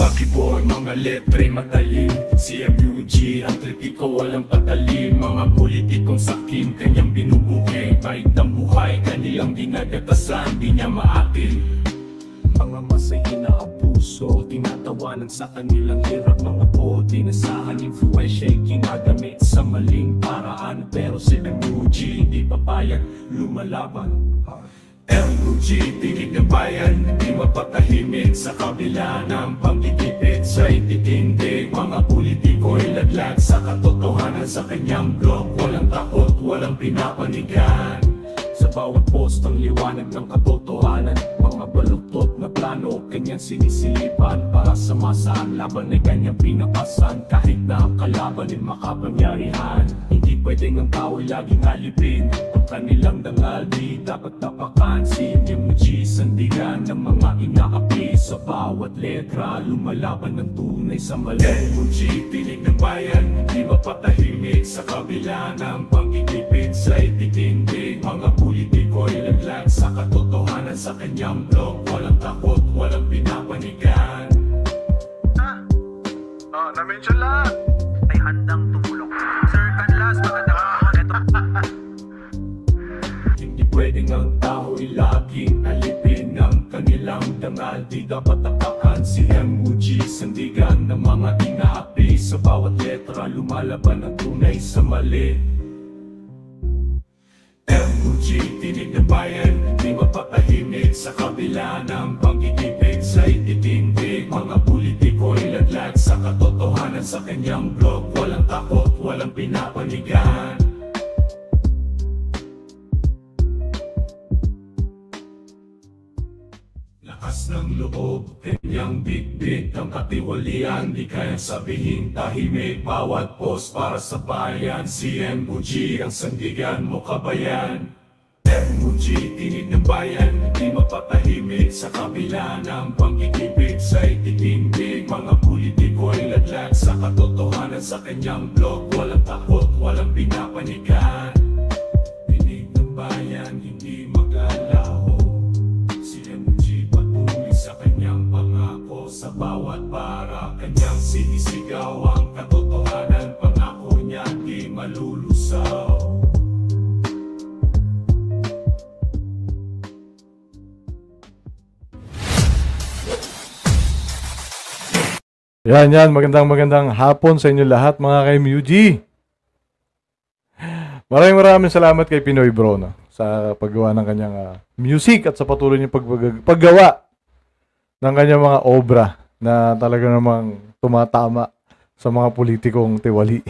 sa keyboard, mga letre matalim. Si MUG, ang kritiko walang patalim. Mga politikong sakim, kanyang binubuhay. Bait ng buhay, kanilang dinadatasan, di niya maatin. Mga masahin na abuso, tinatawanan sa kanilang hirap. Mga bote na saan, influensya'y ginagamit sa maling paraan. Pero si MUG, hindi papayag, lumalaban. MUG, tinig ng bayan, di mapatahimik sa kabila ng pagtitipid sa ititindig. Mga politiko'y laglag sa katotohanan sa kanyang blog. Walang takot, walang pinapanigan. Sa bawat post ang liwanag ng katotohanan. Mga baluktot na plano, kanyang sinisilipan. Para sa masaan, laban ay kanyang pinapasan. Kahit na ang kalaban ay makapangyarihan, hindi pwedeng ang tao'y laging alipin. Ang kanilang dangal, di dapat tapakan. Si MUG, sandigan ng mga inaapi. Sa bawat letra, lumalaban ng tunay sa mali. MUG, tinig ng bayan, di mapatahimik sa kabila ng pagkikipid sa ititindig. Mga politiko'y laglag sa katotohanan sa kanyang blog. Walang takot, walang pinapanigan. Na-mention lahat. Ay handang tumulong. Sir Canlas, magandang Hindi pwedeng ang tao'y laging alipin ng kanilang dangal. Di dapat tapakan si MUG, sandigan ng mga inaapi. Sa bawat letra, lumalaban ang tunay sa mali. MUG, tinig ng bayan, di mapatahimik sa kabila ng pagkikipid sa ititindig. Mga politiko'y laglag sa katotohanan sa kanyang blog. Walang takot, walang pinapanigan. Lakas ng loob, kanyang bitbit ang katiwalian. Di kayang sabihin tahimik bawat post para sa bayan. Si MUG, ang sandigan mo kabayan. MUG, tinig ng bayan, di mapatahimik sa kabila ng pagkikipid sa ititindig. Mga politiko'y laglag sa katotohanan sa kanyang blog. Walang takot, walang pinapanigan. Tinig ng bayan, hindi magalaho. Si MUG patuloy sa kanyang pangako. Sa bawat para kanyang sinisigaw ang katotohanan. Pangako niya di malulusaw. Yan, magandang hapon sa inyo lahat mga ka-MUG. Maraming salamat kay Pinoy Bro sa paggawa ng kanyang music at sa patuloy niyang paggawa ng kanyang mga obra na talaga namang tumatama sa mga politikong tiwali.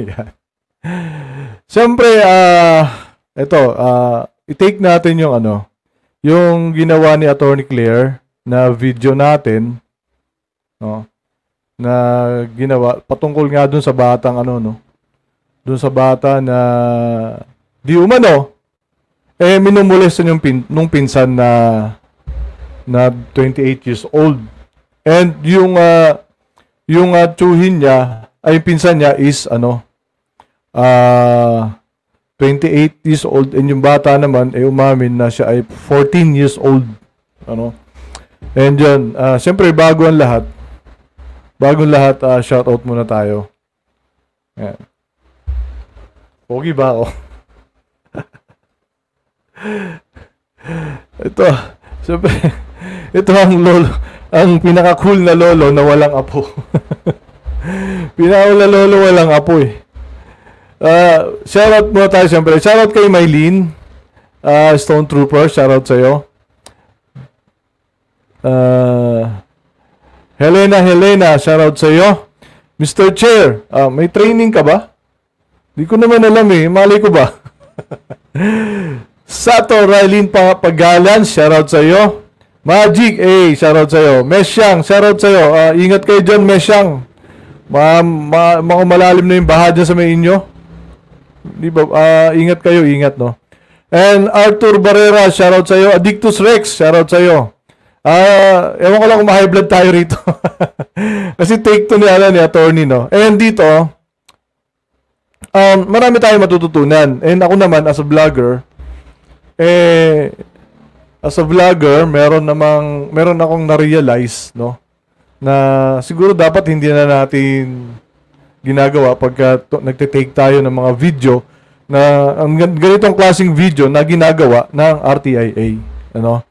Yan. Siyempre, i-take natin yung ginawa ni Attorney Claire na video natin, no? Na ginawa patungkol nga dun sa batang dun sa bata na di umano minumulestan nung pinsan na 28 years old. And yung tsuhin niya ay pinsan niya is 28 years old, and yung bata naman ay umamin na siya ay 14 years old. And yun, siyempre bagong lahat, shoutout muna tayo. Ayan. Pogi ba ako? Siyempre, ito ang lolo, ang pinaka-cool na lolo na walang apo. Pinaka-cool na lolo walang apo eh. Shoutout muna tayo siyempre. Shoutout kay Maylene, Stone Trooper, shoutout sa'yo. Helena, shoutout sa iyo. Mr. Chair, may training ka ba? Di ko naman alam malay ko ba? Sato Railin Pagalan, shoutout sa iyo. Magic, shoutout sa iyo. Mesyang, shoutout sa iyo. Ingat kayo dyan, Mesyang. Malalim na yung baha dyan sa may inyo. Di ba? Ingat kayo, no? And Arthur Barrera, shoutout sa iyo. Addictus Rex, shoutout sa iyo. Ewan ko lang kung ma-high blood tayo rito. Kasi take to ni attorney, no? And dito, marami tayong matututunan. And ako naman, as a vlogger, meron akong na-realize, no? na siguro dapat hindi na natin ginagawa pagka nagte-take tayo ng mga video na ang ganitong klaseng video na ginagawa ng RTIA. Ano?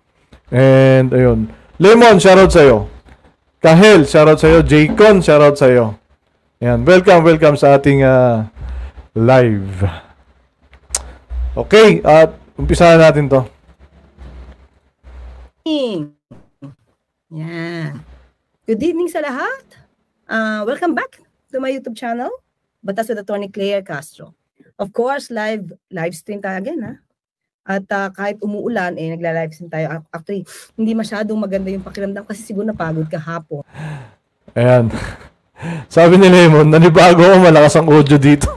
And ayun. Lemon, shoutout sa'yo. Kahel, shoutout sa'yo. Jaycon, shoutout sa'yo. Ayan. Welcome sa ating live. Okay, at umpisahan natin to. Yan. Good evening sa lahat. Welcome back to my YouTube channel, Batas with Attorney Claire Castro. Of course, live stream tayo again, ha? At kahit umuulan, nagla-live stream tayo. Actually, hindi masyadong maganda yung pakiramdam kasi siguro napagod kahapon. Ayan. Sabi ni Lemon, nanibago ako, malakas ang audio dito.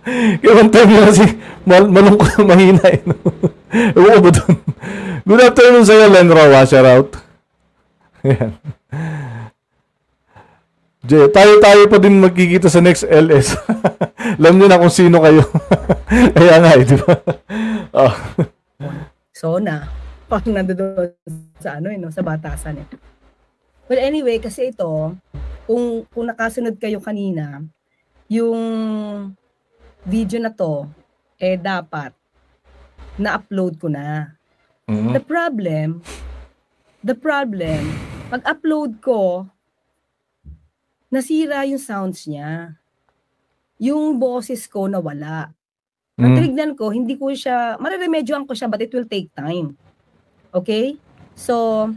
Kaya one time yun kasi malungkot na mahina. Ewan ko ba dun? Good afternoon sa'yo, Lenra. Shout out. Ayan. Tayo pa din magkikita sa next LS. Alam niyo na kung sino kayo. Kaya nga, di ba? Oh. So na, pag nandoon sa sa batasan eh. Well, anyway, kasi ito, kung nakasunod kayo kanina, yung video na to, dapat na-upload ko na. Mm-hmm. The problem, pag-upload ko, nasira yung sounds niya. Yung boses ko nawala. Ang tinignan ko, hindi ko siya, mareremedyoan ko siya, but it will take time. Okay? So,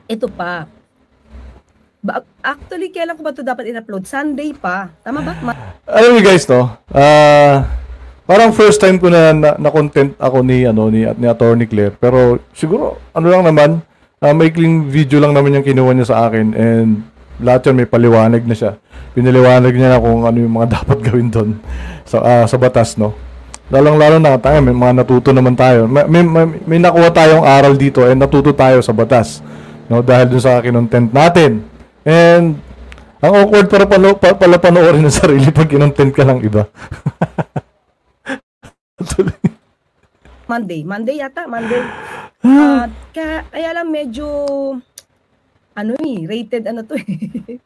ito pa. Actually, kailan ko ba ito dapat in-upload? Sunday pa. Tama ba? Alam niyo guys, no? Parang first time ko na content ako ni Attorney Claire. Pero siguro, lang naman, maikling video lang naman yung kinuha niya sa akin. And lahat yan may paliwanag na siya. Pinaliwanag niya na kung ano yung mga dapat gawin doon sa batas, no? Lalong-lalo na tayo, may mga natuto naman tayo. May nakuha tayong aral dito and natuto tayo sa batas. No? Dahil doon sa kinontent natin. And ang awkward para pala panoorin ng sarili pag kinontent ka ng iba. Monday yata. Kaya lang medyo rated to eh.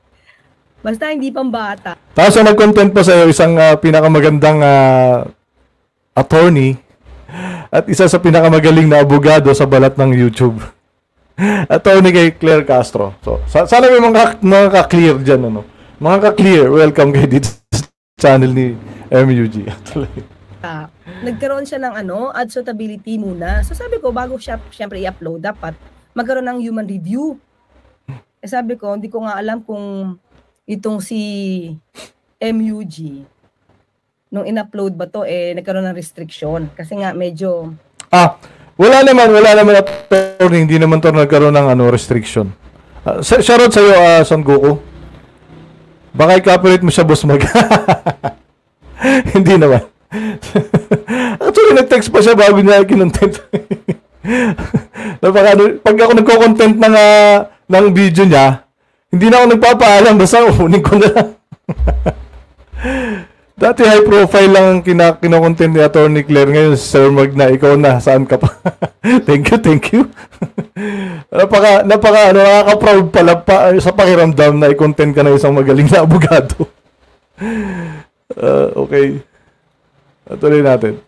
Basta hindi pang bata. Tapos nag-content pa sa'yo isang pinakamagandang attorney at isa sa pinakamagaling na abogado sa balat ng YouTube. Attorney kay Claire Castro. So, sana may mga ka-clear dyan, ano? Mga ka-clear, welcome kayo dito sa channel ni MUG. Nagkaroon siya ng ad suitability muna. So sabi ko, bago siya siyempre i-upload, dapat magkaroon ng human review. Sabi ko, hindi ko nga alam kung itong si MUG, nung in-upload ba to, nagkaroon ng restriction. Kasi nga, medyo... wala naman attorney, hindi naman to nagkaroon ng restriction. Shoutout sa'yo, Son Goku. Baka i-copyright mo siya, boss mag. Hindi naman. Actually, nag-text pa siya bago niya kinontent. Pag ako nagko-content ng video niya, hindi na ako nagpapaalam, basta unin ko na lang. Dati high profile lang ang kinokontent ni Attorney Claire. Ngayon, Sir Mag na, ikaw na, saan ka pa? Thank you. Nakaka-proud pala sa pakiramdam na i-content ka na isang magaling na abogado. Okay. Tuloy natin.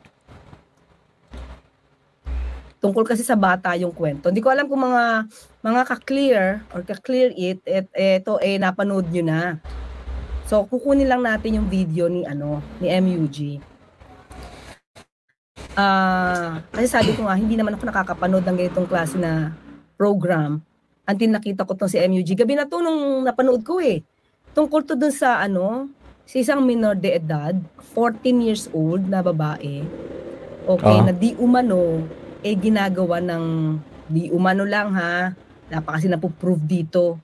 Tungkol kasi sa bata yung kwento. Hindi ko alam kung mga ka-clear or ka-clear it, ito napanood nyo na. So, kukunin lang natin yung video ni MUG. Kasi sabi ko nga, hindi naman ako nakakapanood ng ganitong klase na program until nakita ko tong si MUG. Gabi na to nung napanood ko eh. Tungkol to dun sa sa isang minor de edad, 14 years old na babae. Okay, na di umano, ginagawa ng di umano lang ha. Kasi napuprove dito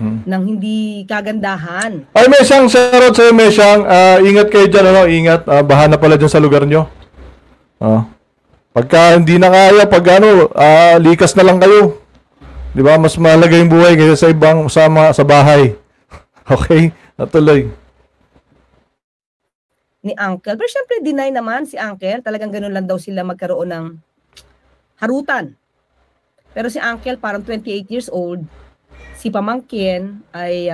ng hindi kagandahan. Ay, Mesyang, shoutout sa'yo, Mesyang. Ingat kayo dyan, ingat. Baha na pala dyan sa lugar nyo. Pagka hindi na kaya, likas na lang kayo. Di ba? Mas mahalaga yung buhay kaysa sa bahay. Okay? Natuloy. Ni Uncle. Pero syempre, deny naman si Uncle. Talagang ganun lang daw sila magkaroon ng harutan. Pero si Uncle, parang 28 years old. si pamangkin ay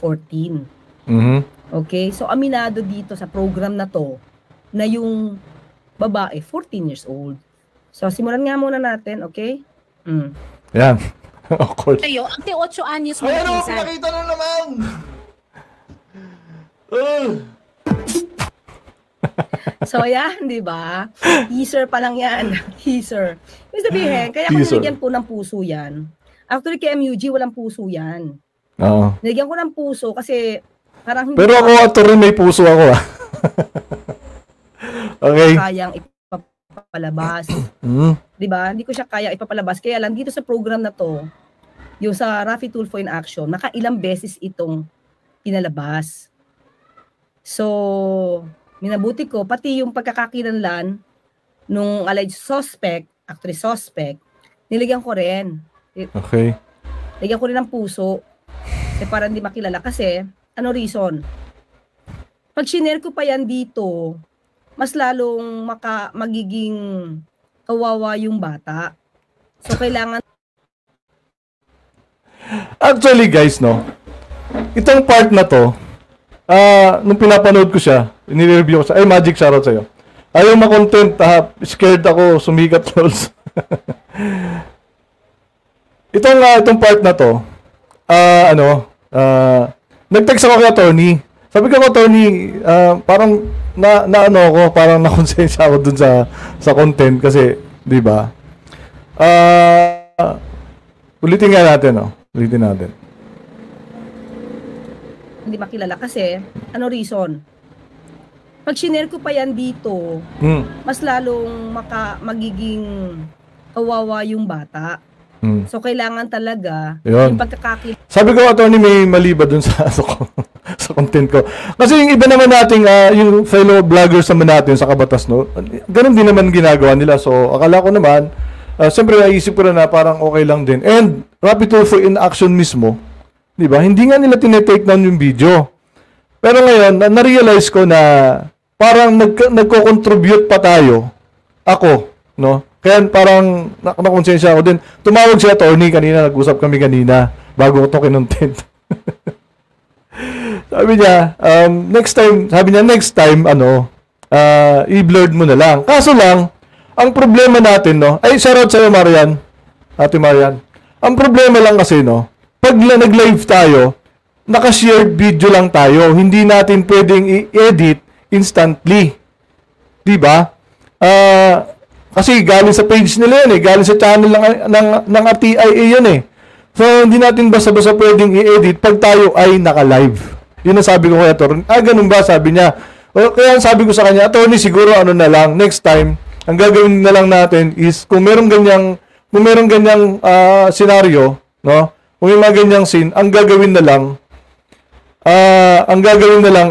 14. Mhm. Okay? So, aminado dito sa program na to na yung babae, 14 years old. So, simulan nga muna natin, okay? Yan. Of course. Sa'yo, ang 8 anyos mo Ay, na ano? pinsan. Pinakita na naman! So, yan, di ba? Teaser pa lang yan. Teaser. Ibig sabihin, kaya kung Teaser. nilagyan po ng puso yan, actually kay MUG, walang puso yan. Oo. Nilagyan ko ng puso kasi parang hindi Pero ako, rin may puso ako ah. Okay. kayang ipapalabas. Di ba? Hindi ko siya kaya ipapalabas. Kaya lang dito sa program na to, yung sa Raffy Tulfo in Action, nakailang beses itong pinalabas. So, minabuti ko, pati yung pagkakakilanlan nung alleged suspect, actress suspect, nilagyan ko rin. Okay. Nilagyan ko rin ng puso. Kasi para hindi makilala. Kasi, ano reason? Pag shinare ko pa yan dito, mas lalong magiging kawawa yung bata. So, kailangan Actually guys, no, itong part na to, nung pinapanood ko siya, nire-review ko siya, ay Magic, shoutout sa'yo. Ayaw ma-content, scared ako, sumikat trolls. Itong part na to, nag-text ako kay attorney. Sabi ko, attorney, parang ano ako, parang nakonsensya ako dun sa content kasi, di ba? Ulitin nga natin, no? Ulitin natin. hindi makilala. Kasi, ano reason? Pag shinare ko pa yan dito, mas lalong magiging kawawa yung bata. So, kailangan talaga Yun. yung pagkakakilala. Sabi ko, attorney, may mali ba dun sa, sa content ko? Kasi yung iba naman nating, yung fellow vloggers naman natin sa Kabatas, no? Ganun din naman ginagawa nila. So, akala ko naman, siyempre naisip ko na parang okay lang din. And, Raffy Tulfo in Action mismo, di ba? Hindi nga nila tinetake down yung video. Pero ngayon, na-realize ko na parang nagko-contribute pa tayo. Ako, no? Kaya parang nakonsensya ako din. Tumawag si attorney kanina, nag-usap kami kanina bago ko ito kinontent. Sabi niya, next time, i-blurred mo na lang. Kaso lang, ang problema natin, no? Ay, shoutout sa'yo, Marian. Ate Marian. Ang problema lang kasi, no? Pag nag-live tayo, naka-shared video lang tayo. Hindi natin pwedeng i-edit instantly. Diba? Kasi galing sa page nila yan eh. Galing sa channel ng RTIA yan eh. So, hindi natin basta-basta pwedeng i-edit pag tayo ay naka-live. Yun ang sabi ko kay attorney. Ganun ba? Sabi niya. Kaya sabi ko sa kanya, attorney, siguro ano na lang, next time, ang gagawin na lang natin is, kung meron ganyang scenario, no? Kung may mga ganyang scene, ang gagawin na lang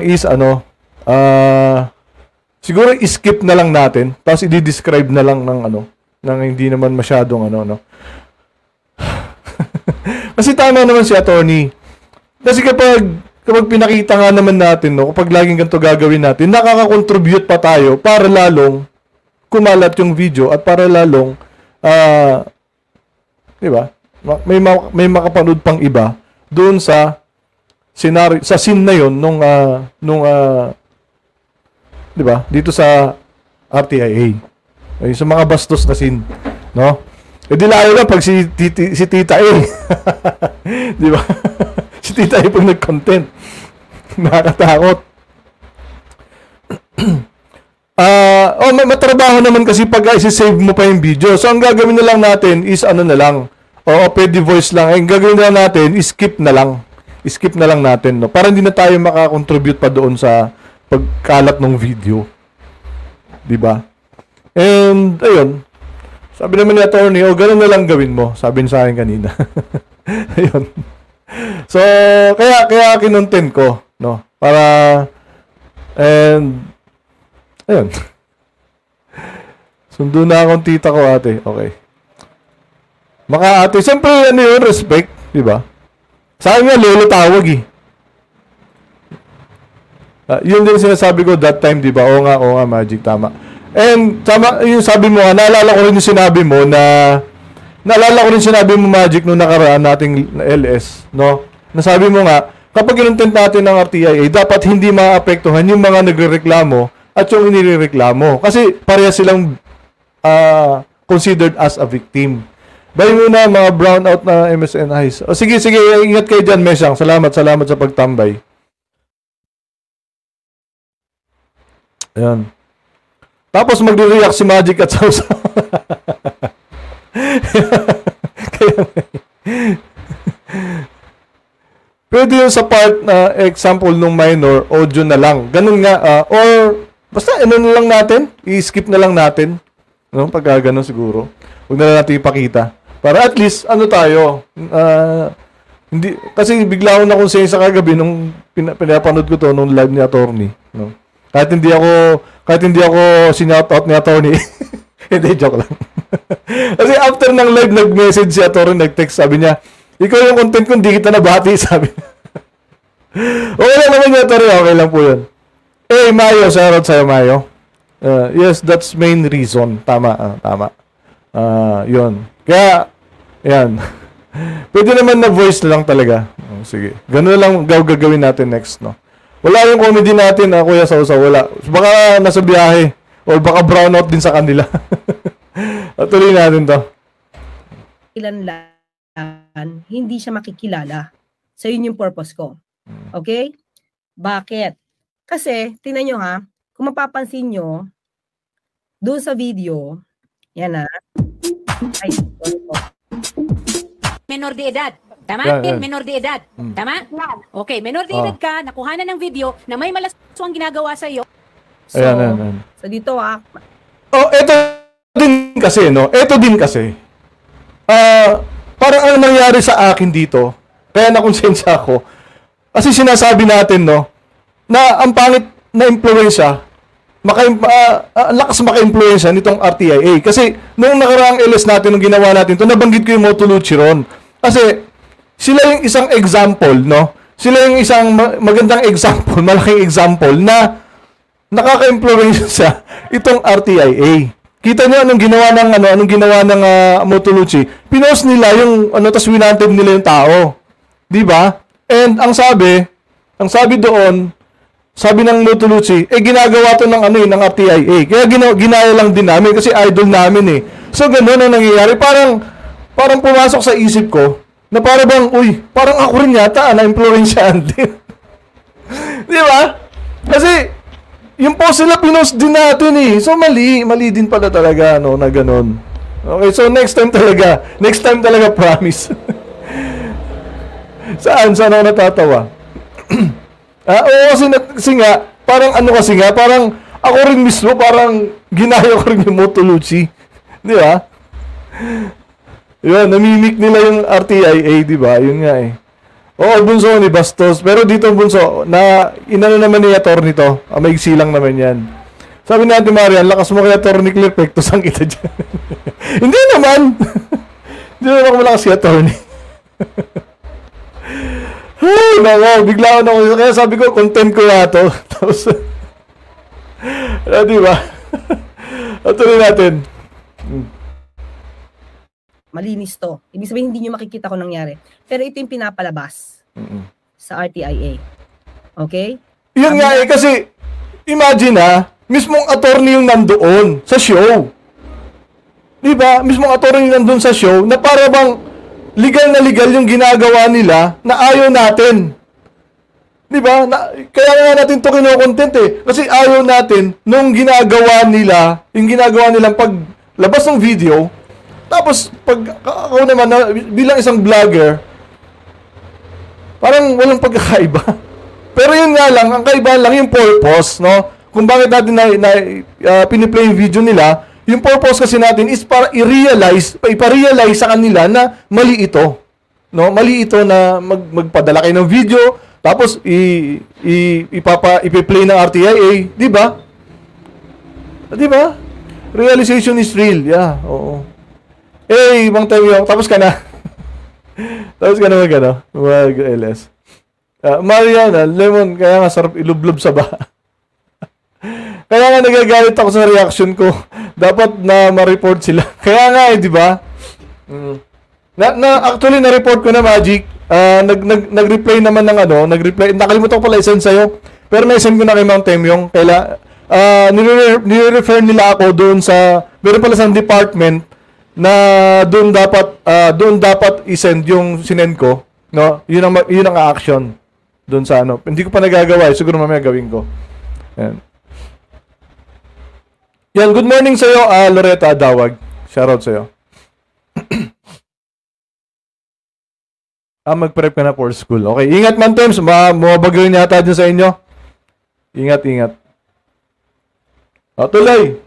is, siguro skip na lang natin, tapos i-describe na lang ng hindi naman masyadong no. Kasi tama naman si attorney. Kasi kapag pinakita nga naman natin, no, kapag laging ganito gagawin natin, nakaka-contribute pa tayo para lalong kumalat yung video at para lalong, di ba? May makapanood pang iba doon sa scenario, sa scene na yon nung di ba? Dito sa RTIA. Ay, sa mga bastos na scene, no? Eh di layo lang pag si Tita A. Di ba? Si Tita A pag nag-content. Nakakatakot. Matrabaho naman kasi pag i-save mo pa yung video. So, ang gagawin na lang natin is pwede voice lang. Ang gagawin na lang natin is skip na lang. Skip na lang natin, no? Para hindi na tayo makakontribute pa doon sa pagkalat ng video. Diba? And, ayun. Sabi naman ni attorney, ganun na lang gawin mo. Sabi sa akin kanina. Ayun. So, kaya kinontent ko, no? Para, and, ayun. Sundo na akong tita ko, ate. Okay. Ate, siyempre, yun, respect, di ba? Sa akin nga, lolo tawag eh. Yun din sinasabi ko that time, di ba? Oo nga, Magic, tama. And, tama, yung sabi mo, naalala ko rin yung sinabi mo na naalala ko rin sinabi mo, Magic, nung nakaraan nating LS, no? Nasabi mo nga, kapag kinontent natin ng RTIA, dapat hindi maapektuhan yung mga nagrereklamo at yung inireklamo. Kasi pareha silang considered as a victim. Bye muna mga brownout na MSN Highs. O, sige, ingat kayo dyan, Mesyang. Salamat sa pagtambay. Ayan. Tapos magre-react si Magic at Sausa. Pwede yung sa part na example nung minor, audio na lang. Ganun nga. Or, basta ano na lang natin. I-skip na lang natin. No? Pagka ganun siguro. Huwag na lang natin ipakita. Para at least, ano tayo. Hindi, kasi bigla ako na konsensya kagabi nung pinapanood ko to nung live ni attorney. No? Kahit hindi ako sinoutout ni attorney. Hindi, joke lang. Kasi after ng live, nag-message si attorney, nag-text, sabi niya, ikaw yung content ko, hindi kita nabati, sabi niya. Okay lang naman yung attorney, okay lang po yun. Mayo, shoutout sa'yo, Mayo. Yes, that's main reason. Tama. Yun. Kaya, yan. Pwede naman na voice na lang talaga. Sige. Ganun lang gagawin natin next, no? Wala yung comedy natin, Kuya Sausa, wala. Baka nasa biyahe. O baka brownout din sa kanila. At tuloy natin to. Hindi siya makikilala. So, yun yung purpose ko. Okay? Bakit? Kasi, tingnan nyo ha, kung mapapansin nyo, doon sa video, yan na. Ay, menor de edad. Tama? Yan. Menor de edad. Tama? Okay, menor de edad ka, nakuhanan ng video na may malaswang ginagawa sa iyo. So, Ayan. So dito Ito din kasi, no? Ito din kasi. Parang ang nangyari sa akin dito, kaya nakonsensya ako. Kasi sinasabi natin, no, na ang pangit na impluwensya, lakas maka-impluwensya nitong RTIA. Kasi nung nakaraang LS natin, nung ginawa natin to, nabanggit ko yung Motolucci ron. Kasi sila yung isang example, no? Sila yung isang magandang example, malaking example na nakaka-impluwensya itong RTIA. Kita niyo anong ginawa ng Motolucci. Pinost nila yung tas winanted nila yung tao. 'Di ba? And ang sabi doon, sabi ng Motolucci, ginagawa to ng RTIA. Kaya ginaya lang din namin kasi idol namin eh. So ganoon ang nangyayari. Parang pumasok sa isip ko na parang parang ako rin yata na-influensyahan din. Di ba? Kasi yung post sila pinost din natin eh. So mali din pala talaga na ganun. Okay, so next time talaga promise. Saan ako natatawa? Kasi nga, parang ako rin mismo, parang ginaya ko rin yung Motolucci. Di ba? Yun, namimik nila yung RTIA, di ba? Yun nga eh. Oo, Bunso ni Bastos. Pero dito, Bunso, inano naman ni attorney to. Maigsi lang naman yan. Sabi natin, Marian, lakas mo kay attorney Clear, pektosan kita dyan. Hindi naman. Hindi naman ako malakas kay attorney. Bigla ako kaya sabi ko, content ko na to. Tapos, di ba? Tuloy natin. malinis to. Ibig sabihin, hindi nyo makikita kung nangyari. Pero ito yung pinapalabas sa RTIA. Okay? Yun nga eh, kasi imagine mismong attorney yung nandoon sa show. Diba? Mismong attorney yung nandoon sa show na para bang legal na legal yung ginagawa nila na ayaw natin. Diba? Kaya nga natin to kino-content eh. Kasi ayaw natin nung ginagawa nila, yung ginagawa nilang paglabas ng video. Tapos, pag ako naman, bilang isang vlogger, parang walang pagkakaiba. Pero yun nga lang, ang kaibahan lang yung purpose, no? Kung bakit natin piniplay yung video nila, yung purpose kasi natin is para ipa-realize sa kanila na mali ito. No? Mali ito na magpadala kayo ng video, tapos ipi-play ng RTIA, di ba? Di ba? Realization is real. Yeah, oo. Bang tayo, tapos ka na. Tapos ka na mag-LS. Mariana, Lemon, kaya nga sarap ilublob sa baha. Kaya nga nagagalit ako sa reaction ko. Dapat na ma-report sila. Kaya nga di ba? Actually na-report ko na, Magic. Nag-reply naman ng nag-reply. Nakalimutan ko pala i-send sa'yo. Pero na-send ko na kay Ma'am Temyong. Nire-refer nila ako doon sa, meron pala sa department na doon dapat i-send yung sinend ko, no? Yun ang action doon sa Hindi ko pa nagagawa, siguro mamaya gawin ko. Yan, good morning sa iyo, Loretta Dawag. Shoutout sa iyo. Mag-prep ka na for school. Okay, ingat man, Tems. Mabagyo rin yata dyan sa inyo. Ingat. Tuloy.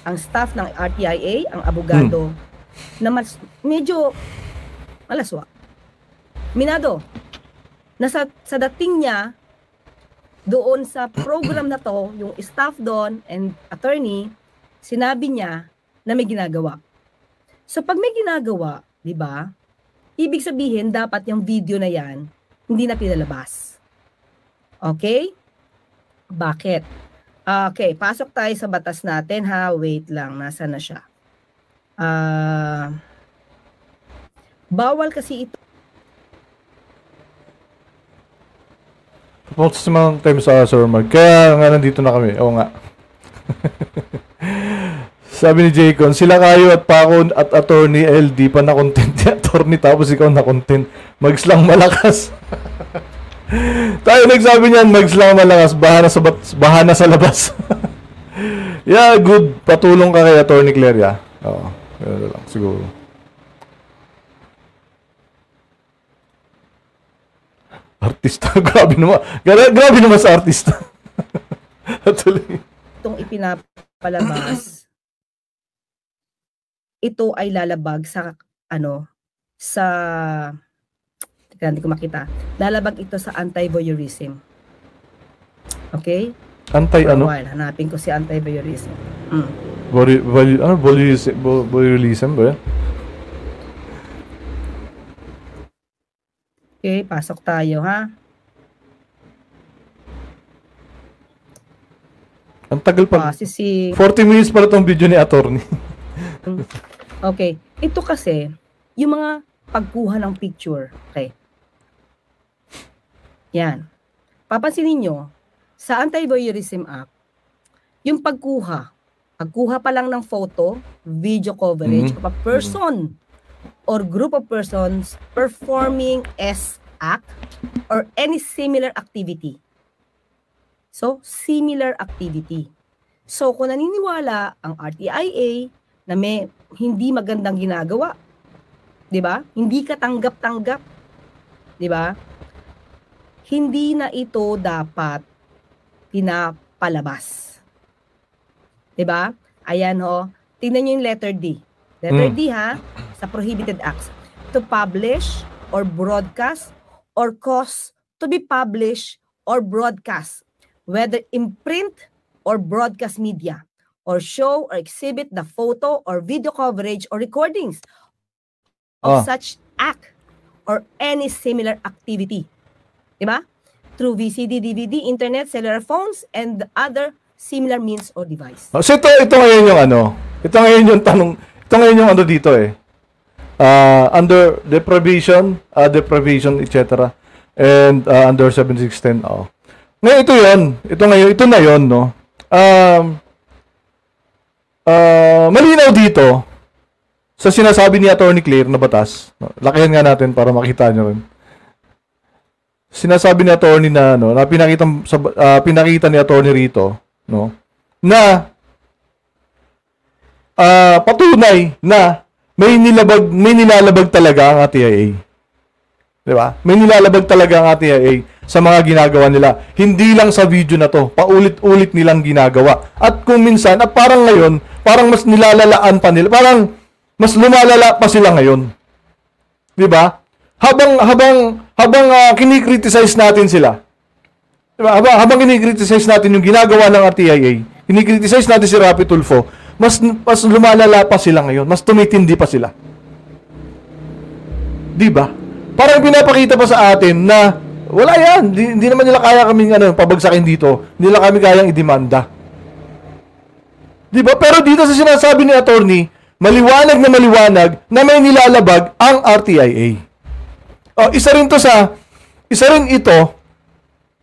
Ang staff ng RTIA, ang abogado, na medyo malaswa. Minado, na sa dating niya, doon sa program na to, yung staff doon and attorney, sinabi niya na may ginagawa. So pag may ginagawa, di ba, ibig sabihin dapat yung video na yan, hindi na pinalabas. Okay? Bakit? Okay, pasok tayo sa batas natin ha. Wait lang, nasa na siya? Bawal kasi ito. Tapos sa mga times sa Sir Mark. Kaya nga nandito na kami. Oo nga. Sabi ni Jaycon, sila kayo at Paco at attorney LD pa na content ni attorney tapos ikaw na content. Mags lang malakas. Tayo nagsabi niyan, mags lang malakas. Bahana sa labas. Yeah, good. Patulong ka kay attorney Claire, ya. Oo. Lang, siguro. Artista, grabe naman sa artista. Itong ipinapalabas, ito ay lalabag sa hindi ko makita. Lalabag ito sa anti-voyeurism. Okay? Hanapin ko si anti-voyeurism. Voyeurism ba yan? Okay, pasok tayo, ha? Ang tagal pa. 40 40 minutes para tong video ni attorney. Okay. Ito kasi, yung mga pagkuha ng picture. Okay. Yan. Papansinin nyo, sa Anti-Voyeurism Act, yung pagkuha pa lang ng photo, video coverage of a person or group of persons performing as act or any similar activity. So, similar activity. So, kung naniniwala ang RTIA na may hindi magandang ginagawa, 'di ba? Hindi ka tanggap-tanggap, 'di ba? Hindi na ito dapat pinapalabas. 'Di ba? Ayan ho. Tingnan niyo yung letter D. Letter D ha, sa prohibited acts. To publish or broadcast or cause to be published or broadcast, whether in print or broadcast media, or show or exhibit the photo or video coverage or recordings of such act or any similar activity. Diba? Through VCD, DVD, internet, cellular phones, and other similar means or device. So ito ngayon yung ito ngayon yung tanong, ito ngayon yung dito under deprivation, etc. And under 7610. Ngayon ito na yon, no. Malinaw dito sa sinasabi ni Attorney Claire na batas. Lakihan nga natin para makita nyo rin. Sinasabi ni Attorney na na pinakita ni Attorney rito, no, na patunay na may nilalabag talaga ang ATIA. 'Di ba? May nilalabag talaga ang ATIA sa mga ginagawa nila. Hindi lang sa video na to, paulit-ulit nilang ginagawa. At kung minsan, at parang ngayon, parang mas nilalalaan pa nila, parang mas lumalala pa sila ngayon. 'Di ba? Habang kinikriticize natin sila. 'Di ba? Habang kinikriticize natin yung ginagawa ng RTIA, kinikriticize natin si Rapi Tulfo, mas lumalala pa sila ngayon, mas tumitindi pa sila. 'Di ba? Parang pinapakita pa sa atin na wala yan, hindi naman nila kaya kaming pabagsakin dito. Hindi nila kami kayang idemanda. Di ba? Pero dito sa sinasabi ni attorney, maliwanag na may nilalabag ang RTIA. Oh, isa rin ito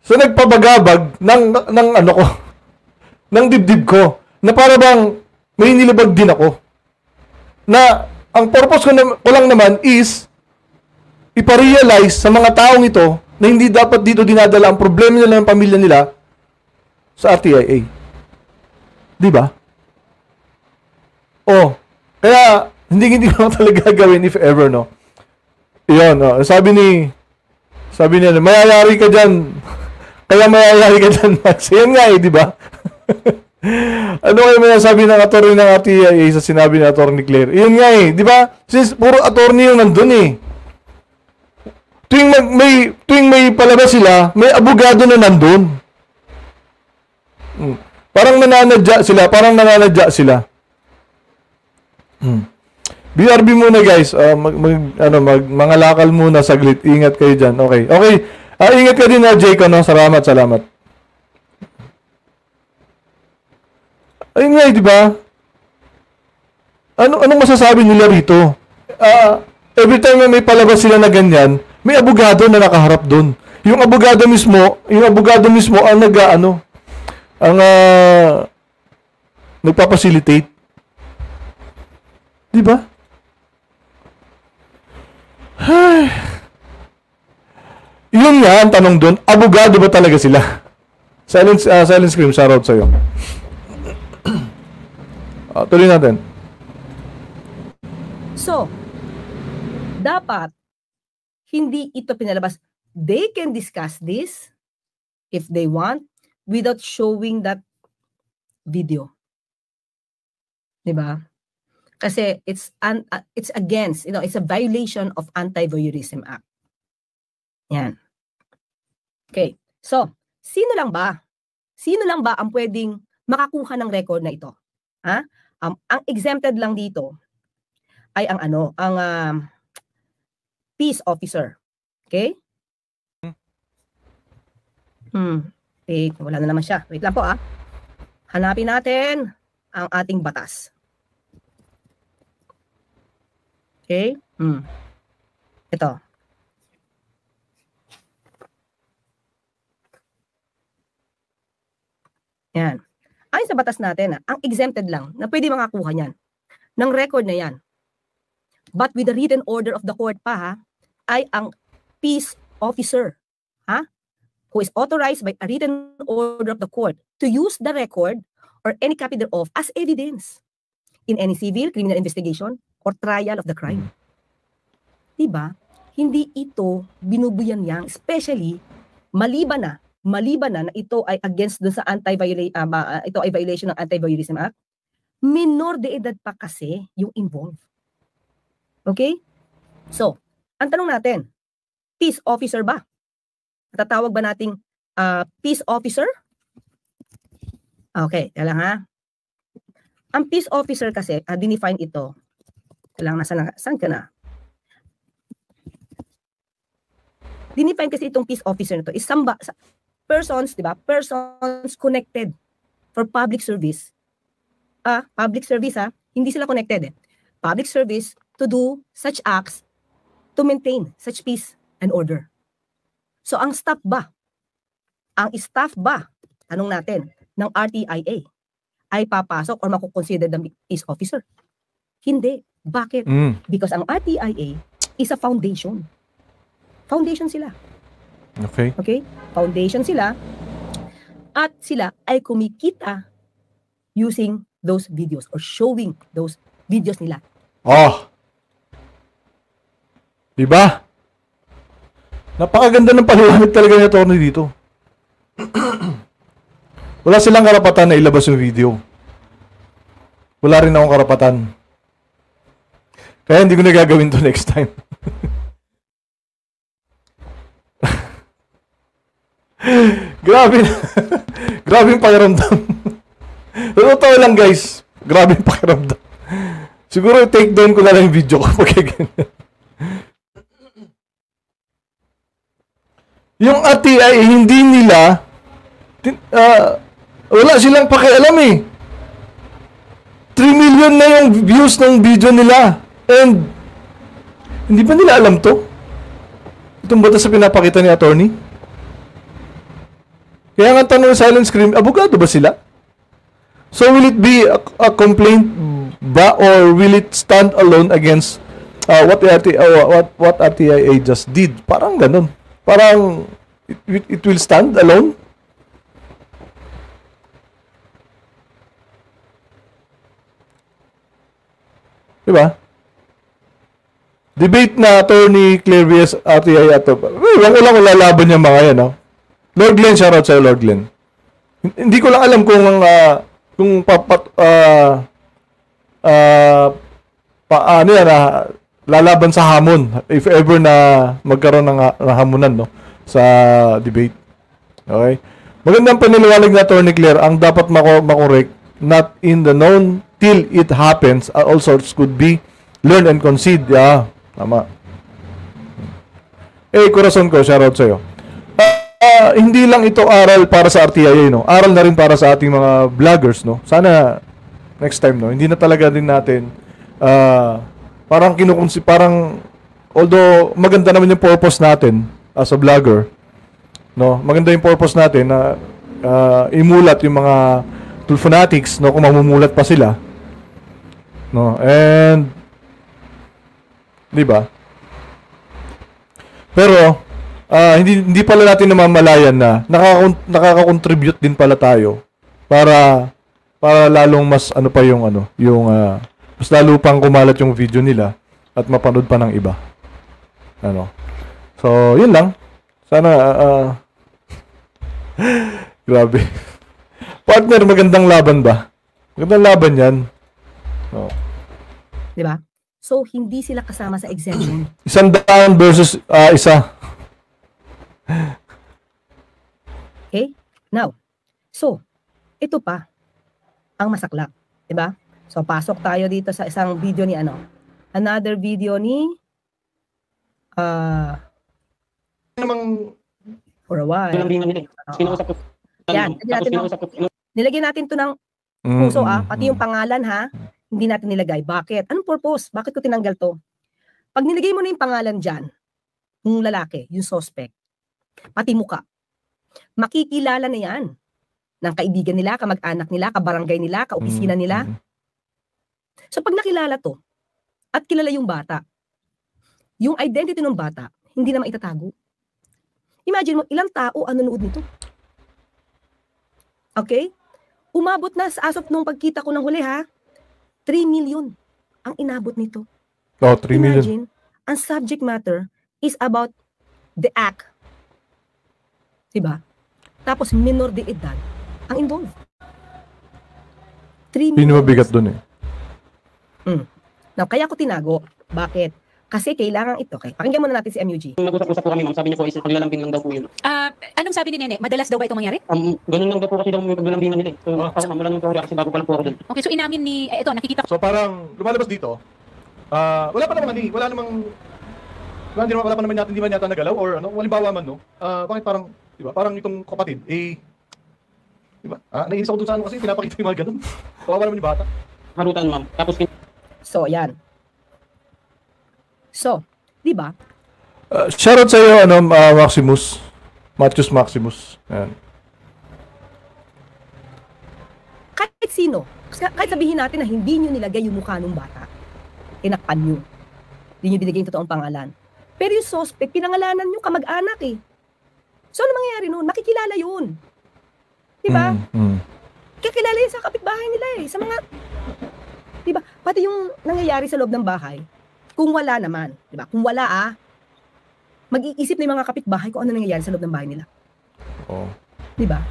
sa nagpabagabag ng ano ko, ng dibdib ko, na para bang may nilabag din ako. Na ang purpose ko lang naman is iparealize sa mga taong ito na hindi dapat dito dinadala ang problema nila ng pamilya nila sa RTIA. Di ba? Oh, kaya hindi ko talaga gagawin if ever, no. Iyon, no. Sabi niya, mayayari ka dyan. Kaya mayayari ka dyan, Max. Yan nga di ba? Ano kayo masasabi ng attorney ng RTIA sa sinabi ni attorney Claire? Iyon nga di ba? Since puro attorney yung nandun Tuwing may palabas sila, may abogado na nandun. Parang nananadya sila. BRB muna guys, mga lakal muna saglit. Ingat kayo diyan. Okay. Ingat ka din na Jake, no? Salamat. Ayun nga, di ba? Anong masasabi nila rito? Every time may palabas sila na ganyan, may abogado na nakaharap doon. Yung abogado mismo ang nagpa-facilitate. Di ba? Yun nga ang tanong doon, abogado ba talaga sila? Silent scream, shoutout sa'yo. Tuloy natin. So, dapat hindi ito pinalabas. They can discuss this if they want without showing that video. Diba? Kasi it's against, it's a violation of Anti-Voyeurism Act. Yan. Okay. So, sino lang ba ang pwedeng makakuha ng record na ito? Ha? Ang exempted lang dito ay ang peace officer. Okay? Wala na naman siya. Wait lang po Hanapin natin ang ating batas. Okay? Ito. Yan. Ayon sa batas natin, ang exempted lang na pwede makakuha niyan ng record na yan. But with the written order of the court ay ang peace officer, who is authorized by a written order of the court to use the record or any copy thereof as evidence in any civil, criminal investigation, or trial of the crime. Diba? Hindi ito binubuyan yang, especially maliban na ito ay against dun sa ito ay violation ng Anti-Voyeurism Act. Minor de edad pa kasi yung involved. Okay? So, ang tanong natin, peace officer ba? Tatawag ba nating peace officer? Okay, kailangan ang peace officer kasi, dinefine ito. Kailangan saan ka na? Dinefine kasi itong peace officer na to is persons, di ba? Persons connected for public service. Public service hindi sila connected Public service to do such acts to maintain such peace and order. So ang staff ba, tanong natin, ng RTIA ay papasok or makukonsider the peace officer? Hindi. Bakit? Because ang RTIA is a foundation. Foundation sila. Okay. Foundation sila. At sila ay kumikita using those videos or showing those videos nila. Diba? Napakaganda ng paliwanag talaga ni attorney dito. Wala silang karapatan na ilabas yung video. Wala rin akong karapatan. Kaya hindi ko na gagawin to next time. Grabe yung pakiramdam. Totoo lang guys. Grabe yung pakiramdam. Siguro take down ko na lang yung video ko pag ganyan. Yung RTIA, hindi nila wala silang pakialam 3 million na yung views ng video nila. And, hindi ba nila alam to? Itong batas sa pinapakita ni attorney? Kaya nga tanong ng silent scream, abogado ba sila? So, will it be a complaint ba or will it stand alone against what RTIA just did? Parang ganun. Parang, it will stand alone? Diba? Debate na attorney Claire vs. RTI at ewan ko lang kung lalaban niya mga yan, no? Lord Glenn, shoutout sa'yo, Lord Glenn. Hindi ko lang alam kung paano yan, lalaban sa hamon if ever na magkaroon ng hamunan, no, sa debate. Okay? Magandang paniliwanag na attorney Claire, ang dapat makorek, not in the known till it happens, all sorts could be learn and concede. Yeah, tama. Corazon ko, shoutout sa'yo. Hindi lang ito aral para sa RTIA, no? Aral na rin para sa ating mga vloggers, no? Sana next time, no? Hindi na talaga din natin parang although maganda naman yung purpose natin as a vlogger, no? Maganda yung purpose natin na imulat yung mga fanatics, no, kung mamumulat pa sila, no? And 'di ba? Pero hindi pala natin namamalayan na nakaka-contribute din pala tayo para lalong mas mas lalo pang kumalat yung video nila at mapanood pa ng iba. So, yun lang. Sana grabe. Partner, magandang laban ba? Magandang laban 'yan. Oh. 'Di ba? So, hindi sila kasama sa exemption. 100 versus isa. Okay? Now, so, ito pa ang masaklap, 'di ba? So, pasok tayo dito sa isang video ni another video ni for a while. Yan, nilagyan natin to ng puso pati yung pangalan hindi natin nilagay. Bakit? Anong purpose? Bakit ko tinanggal to? Pag nilagay mo na yung pangalan dyan, yung lalaki, yung suspect, pati muka, makikilala na yan ng kaibigan nila, kamag-anak nila, kabarangay nila, kaopisina nila. So pag nakilala to, at kilala yung bata, yung identity ng bata, hindi na maitatago. Imagine mo, ilang tao ang nanood nito. Okay? Umabot na sa as of nung pagkita ko ng huli 3 million ang inabot nito. Oh, 3 million. Imagine, ang subject matter is about the act. Diba? Tapos minor de edad ang involved. 3 million. Pinumabigat dun eh. Now, kaya ko tinago. Bakit? Kasi kailangan ito. Okay, pakinggan muna natin si MUG. Nag-usap-usap po kami, ma'am. Sabi niya po, paglalambing lang daw po yun. Anong sabi ni Nene? Madalas daw ba itong mangyari? Ganun lang daw po kasi daw may paglalambingan nila eh. So, ma'am, wala nang po kasi bago pa lang po ako dun. Okay, so inamin ni, ito, nakikita ko. So parang lumalabas dito, wala pa naman wala naman natin di man yata nagalaw or halimbawa man, no? Bakit parang, di ba? Parang itong kapatid, di ba? Naiinis ako dun sa kasi pinapakita yung mga ganun. Kawawa naman yung bata. Harutan, ma'am. Tapos So, yan. So, di ba? Shoutout sa iyo, Maximus. Matthews Maximus. Ayan. Kahit sino, kahit sabihin natin na hindi nyo nilagay yung mukha ng bata, tinakpan nyo. Hindi nyo binigay yung totoong pangalan. Pero yung suspect, pinangalanan nyo kamag-anak eh. So, ano mangyayari nun? Makikilala yun. Di ba? Kakilala yun sa kapitbahay nila eh. Sa mga, di ba? Pati yung nangyayari sa loob ng bahay, kung wala naman, di ba? Kung wala mag-iisip na yung mga kapitbahay kung ano nangyayari sa loob ng bahay nila. Oh. Di ba?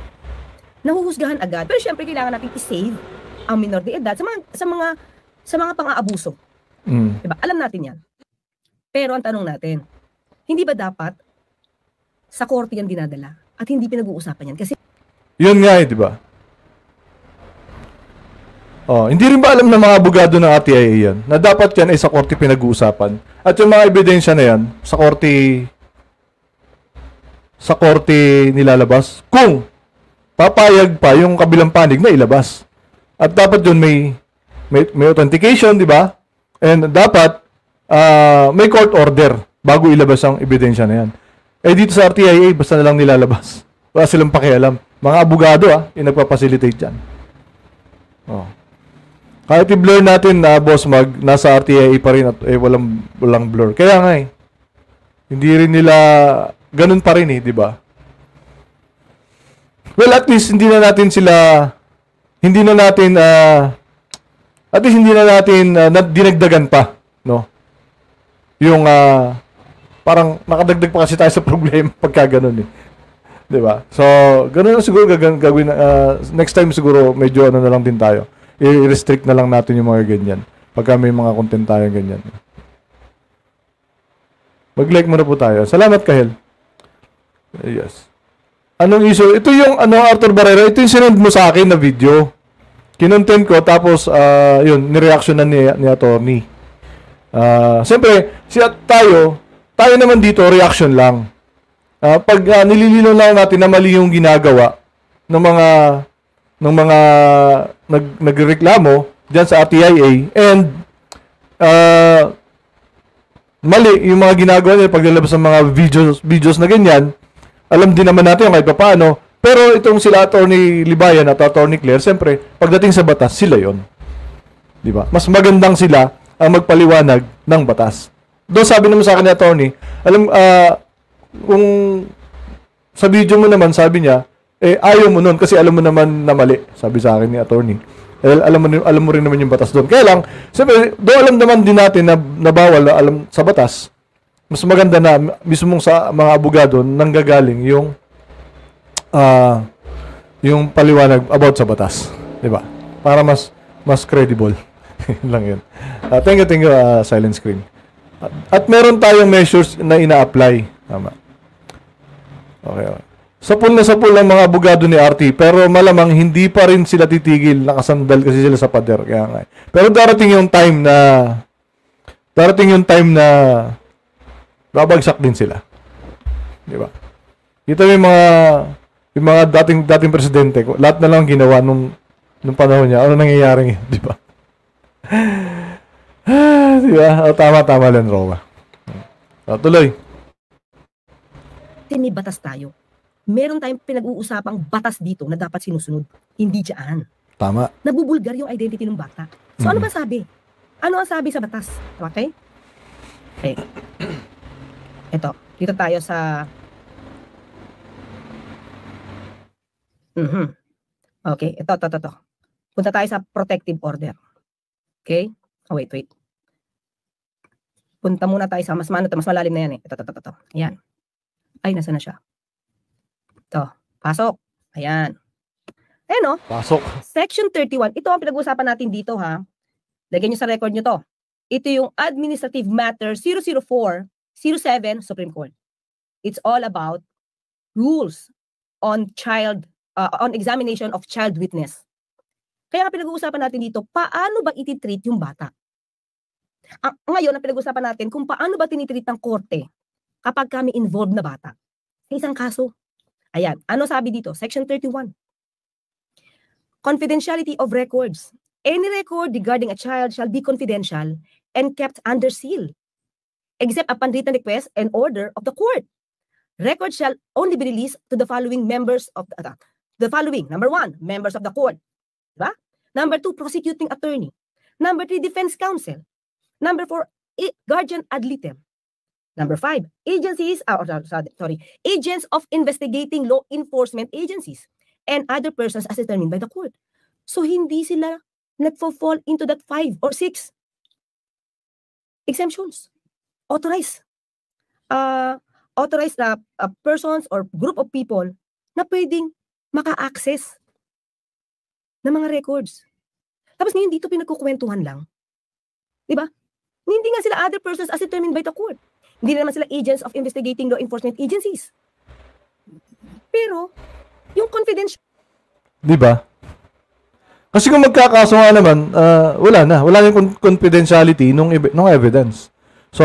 Nahuhusgahan agad. Pero syempre kailangan natin i-save ang minor de edad sa mga pang-aabuso. Di ba? Alam natin 'yan. Pero ang tanong natin, hindi ba dapat sa korte yan dinadala at hindi pinag-uusapan yan? Kasi yun nga di ba? Hindi rin ba alam ng mga abogado ng RTIA yan na dapat yan ay sa korte pinag-uusapan at yung mga ebidensya na yan sa korte nilalabas kung papayag pa yung kabilang panig na ilabas at dapat yun may may authentication, di ba? And dapat may court order bago ilabas ang ebidensya na yan. Eh dito sa RTIA, basta na lang nilalabas. Wala silang pakialam. Mga abogado yung nagpa-facilitate dyan. Oh. Kahit i-blur natin na Boss Mag, nasa RTIA pa rin at walang blur. Kaya nga hindi rin nila ganun pa rin di ba? Well, at least hindi na natin dinagdagan pa, no? Yung parang nakadagdag pa kasi tayo sa problema pagka ganun 'Di ba? So, ganun na siguro gagawin next time siguro medyo na lang din tayo. I-restrict na lang natin yung mga ganyan. Pagka may mga content tayo ganyan. Mag-like muna po tayo. Salamat, Kahel. Yes. Anong issue? Ito yung Arthur Barrera. Ito yung sinend mo sa akin na video. Kinontent ko tapos yun, ni-reaction na ni attorney. Siyempre, tayo naman dito reaction lang. Pag nililinaw lang natin na mali yung ginagawa ng mga nagreklamo diyan sa RTIA and mali yung mga ginagawa nila paglalabas ng mga videos na ganyan, alam din naman natin kahit paano. Pero itong sila Attorney Libayan at Attorney Claire, siyempre, pagdating sa batas, sila yon, di ba? Mas magandang sila ang magpaliwanag ng batas. Doon sabi naman sa akin ni Attorney, kung sa video mo naman, sabi niya, ayaw mo nun kasi alam mo naman na mali, sabi sa akin ni Attorney. Alam mo rin naman yung batas doon. Kaya lang, siyempre, doon alam naman din natin na bawal alam sa batas. Mas maganda na mismo sa mga abogado nanggagaling yung paliwanag about sa batas, 'di ba? Para mas credible. Lang 'yun. Thank you, silent screen. At meron tayong measures na ina-apply, tama. Okay. Sapul ang mga abogado ni RT, pero malamang hindi pa rin sila titigil, nakasandal kasi sila sa pader, kaya nga. Pero darating yung time na babagsak din sila. 'Di ba? Ito yung mga dating presidente ko, lahat na lang ginawa nung panahon niya. Ano nangyayari ngayon, 'di ba? Di ba? Tama lang, Rowa. Tuloy. May batas tayo. Meron tayong pinag-uusapang batas dito na dapat sinusunod. Hindi dyan. Tama. Nabubulgar yung identity ng bata. So ano ba sabi? Ano ang sabi sa batas? Okay? Okay. Ito. Dito tayo sa... Okay. Ito. Punta tayo sa protective order. Okay? Oh, wait. Punta muna tayo sa mas malalim na yan eh. Ito. Ayan. Ay, nasa na siya? Ito. Pasok. Ayan. Ayan o. Pasok. Section 31. Ito ang pinag-uusapan natin dito ha. Lagyan nyo sa record nyo to. Ito yung Administrative Matter 004-07 Supreme Court. It's all about rules on on examination of child witness. Kaya nga pinag-uusapan natin dito, paano ba ititreat yung bata? Ngayon, ang pinag-uusapan natin kung paano ba tinitreat ng korte kapag kami involved na bata. Sa isang kaso. Ayan. Ano sabi dito? Section 31. Confidentiality of records. Any record regarding a child shall be confidential and kept under seal, except upon written request and order of the court. Records shall only be released to the following members of the following. Number 1, members of the court. Diba? Number 2, prosecuting attorney. Number 3, defense counsel. Number 4, guardian ad litem. Number 5, agents of investigating law enforcement agencies and other persons as determined by the court. So hindi sila nagfo-fall into that 5 or 6 exemptions. Authorized persons or group of people na pwedeng maka-access ng mga records. Tapos ngayon dito pinagkukwentuhan lang. Diba? Hindi nga sila other persons as determined by the court. Hindi naman sila agents of investigating law enforcement agencies. Pero, yung confidential... Diba? Kasi kung magkakaso nga naman, wala yung confidentiality nung evidence. So,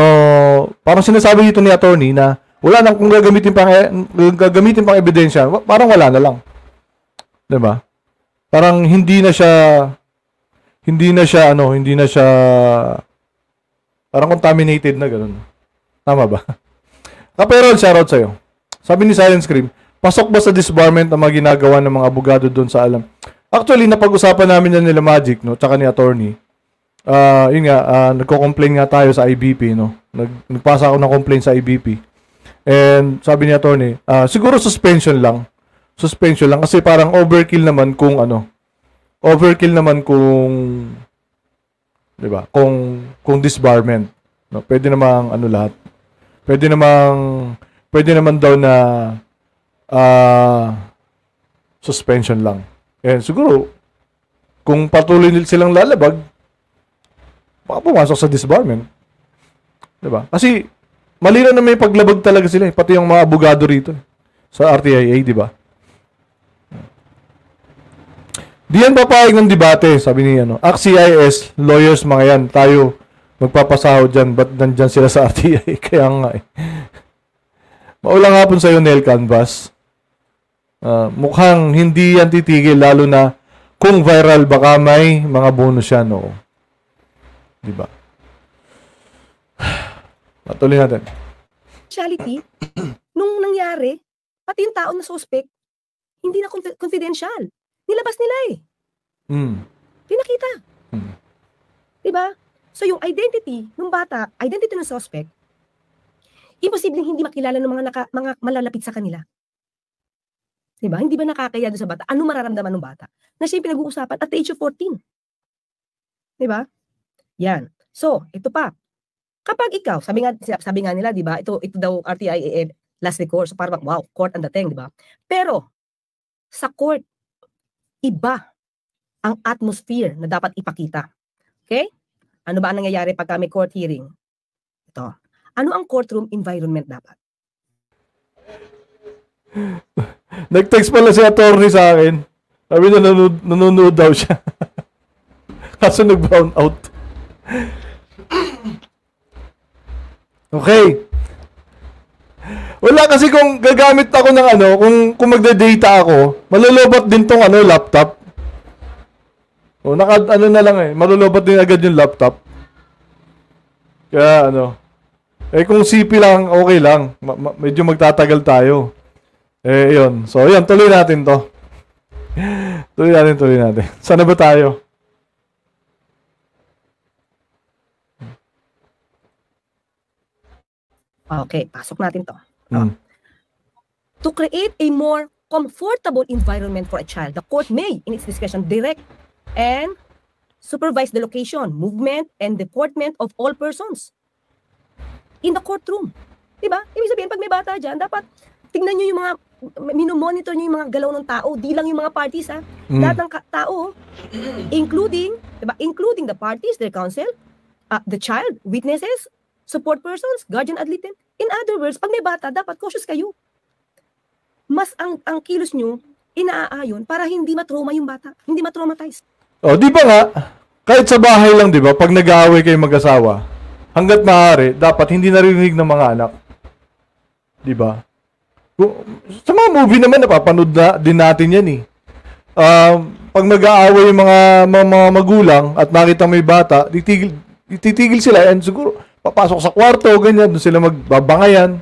parang sinasabi dito ni attorney na wala nang kung gagamitin pang ebidensya, parang wala na lang. 'Di ba? Parang hindi na siya hindi na siya parang contaminated na gano'n. Tama ba? Kaperon, shoutout sa'yo. Sabi ni Silent Scream, pasok ba sa disbarment ang mga ginagawa ng mga abogado doon sa alam? Actually, napag-usapan namin yan nila Magic, no? Tsaka ni attorney. Yun nga, nagko-complain nga tayo sa IBP, no? Nagpasa ako ng complaint sa IBP. And sabi ni attorney, siguro suspension lang. Suspension lang kasi parang overkill naman kung 'di ba? Kung disbarment, no? Pwede namang lahat. Pwede naman daw na suspension lang. And siguro kung patuloy silang lalabag, baka pumasok sa disbarment. 'Di ba? Kasi malinaw na may paglabag talaga sila, pati yung mga abogado rito sa RTIA, 'di ba? Di yan papayag ng debate, sabi ni ACT-CIS, lawyers mga yan, tayo magpapasahod dyan, ba't nandyan sila sa RTI? Kaya nga eh. Maulang hapon sa'yo, Nel Canvas. Mukhang hindi yan titigil, lalo na kung viral, baka may mga bonus yan, oo. Diba? Patuloy natin. Speciality, nung nangyari, pati yung tao na suspect, hindi na confidential. Nilabas nila eh. Pinakita. Diba? So yung identity ng bata, identity ng suspect, imposibleng hindi makilala ng mga malalapit sa kanila. Diba? Hindi ba nakakaya doon sa bata? Ano mararamdaman ng bata? Na siya yung pinag-uusapan at the age of 14. Diba? Yan. So, ito pa. Kapag ikaw, sabi nga nila, diba? Ito daw RTIA last recourse. So parang, wow, court ang dating, diba? Pero, sa court, iba ang atmosphere na dapat ipakita. Okay? Ano ba ang nangyayari pagka may court hearing? Ito. Ano ang courtroom environment dapat? Nag-text pala si attorney sa akin. Sabi na nanonood daw siya. Kaso nag-brown out. Okay. Wala kasi kung gagamit ako ng kung magda-data ako, malulobot din tong laptop. O na lang malulobot din agad yung laptop. Kaya kung CP lang, okay lang. Medyo magtatagal tayo. Yun. So, yun, tuloy natin to. Tuloy natin. Sana ba tayo? Okay, pasok natin to. To create a more comfortable environment for a child, the court may, in its discretion, direct and supervise the location, movement, and deportment of all persons in the courtroom. Diba? Ibig sabihin, pag may bata dyan, dapat tingnan nyo yung mga, minomonitor nyo yung mga galaw ng tao, di lang yung mga parties, ha? Lahat ng tao, including the parties, their counsel, the child, witnesses, support persons, guardian ad litem. In other words, pag may bata, dapat cautious kayo. Mas ang kilos nyo, inaaayon para hindi matrauma yung bata. Hindi matraumatize. O, di ba nga, kahit sa bahay lang, di ba, pag nag-aaway kayo mag-asawa, hanggat maaari, dapat hindi narinig ng mga anak. Di ba? Sa mga movie naman, napapanood na din natin yan eh. Pag nag-aaway yung mga magulang at nakita may bata, titigil sila and siguro papasok sa kwarto, ganyan, doon sila magbabangayan.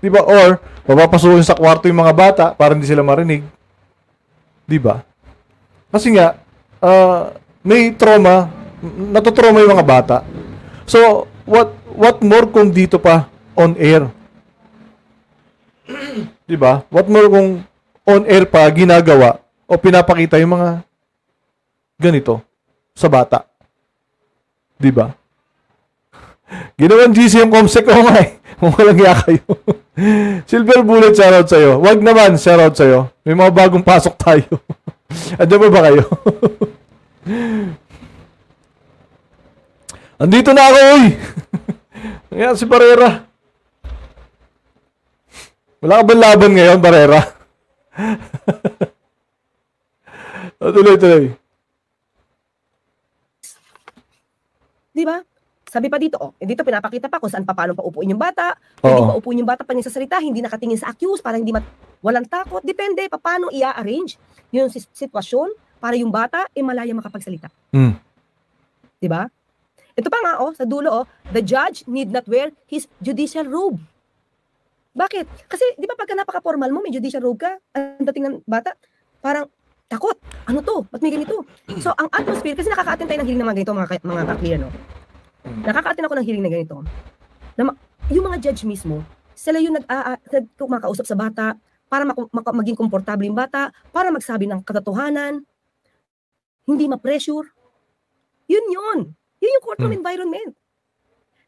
Di ba? Or, papapasukin sa kwarto yung mga bata para hindi sila marinig. Di ba? Kasi nga, may trauma, natutrauma yung mga bata. So, what more kung dito pa on air? Di ba? What more kung on air pa ginagawa o pinapakita yung mga ganito sa bata? Di ba? Ginawan GC yung comsec ko nga eh. Kung walang iya kayo. Silver Bullet, shoutout sa'yo. Wag naman, shoutout sa'yo. May mga bagong pasok tayo. Andiyan ba kayo? Andito na ako, uy! Ayan, si Barrera. Wala ka ba laban ngayon, Barrera? Tuloy. Di ba? Sabi pa dito, dito pinapakita pa kung saan paano paupuin yung bata. Hindi paupuin yung bata pag nagsasalita, hindi nakatingin sa accused para hindi walang takot. Depende paano i-arrange yung sitwasyon para yung bata malaya makapagsalita. Mm. 'Di ba? Ito pa nga sa dulo the judge need not wear his judicial robe. Bakit? Kasi 'di ba pagka napaka-formal mo, may judicial robe ka, ang dating ng bata, parang takot. Ano to? Ba't may ganito? So, ang atmosphere, kasi nakaka-attend tayo ng hearing ng mga ganito, mga ka-clear, no? Nakaka-attend ako ng hearing na ganito. Yung mga judge mismo, sila yung kumakausap sa bata para maging komportable yung bata, para magsabi ng katotohanan, hindi ma-pressure. Yun yung courtroom environment.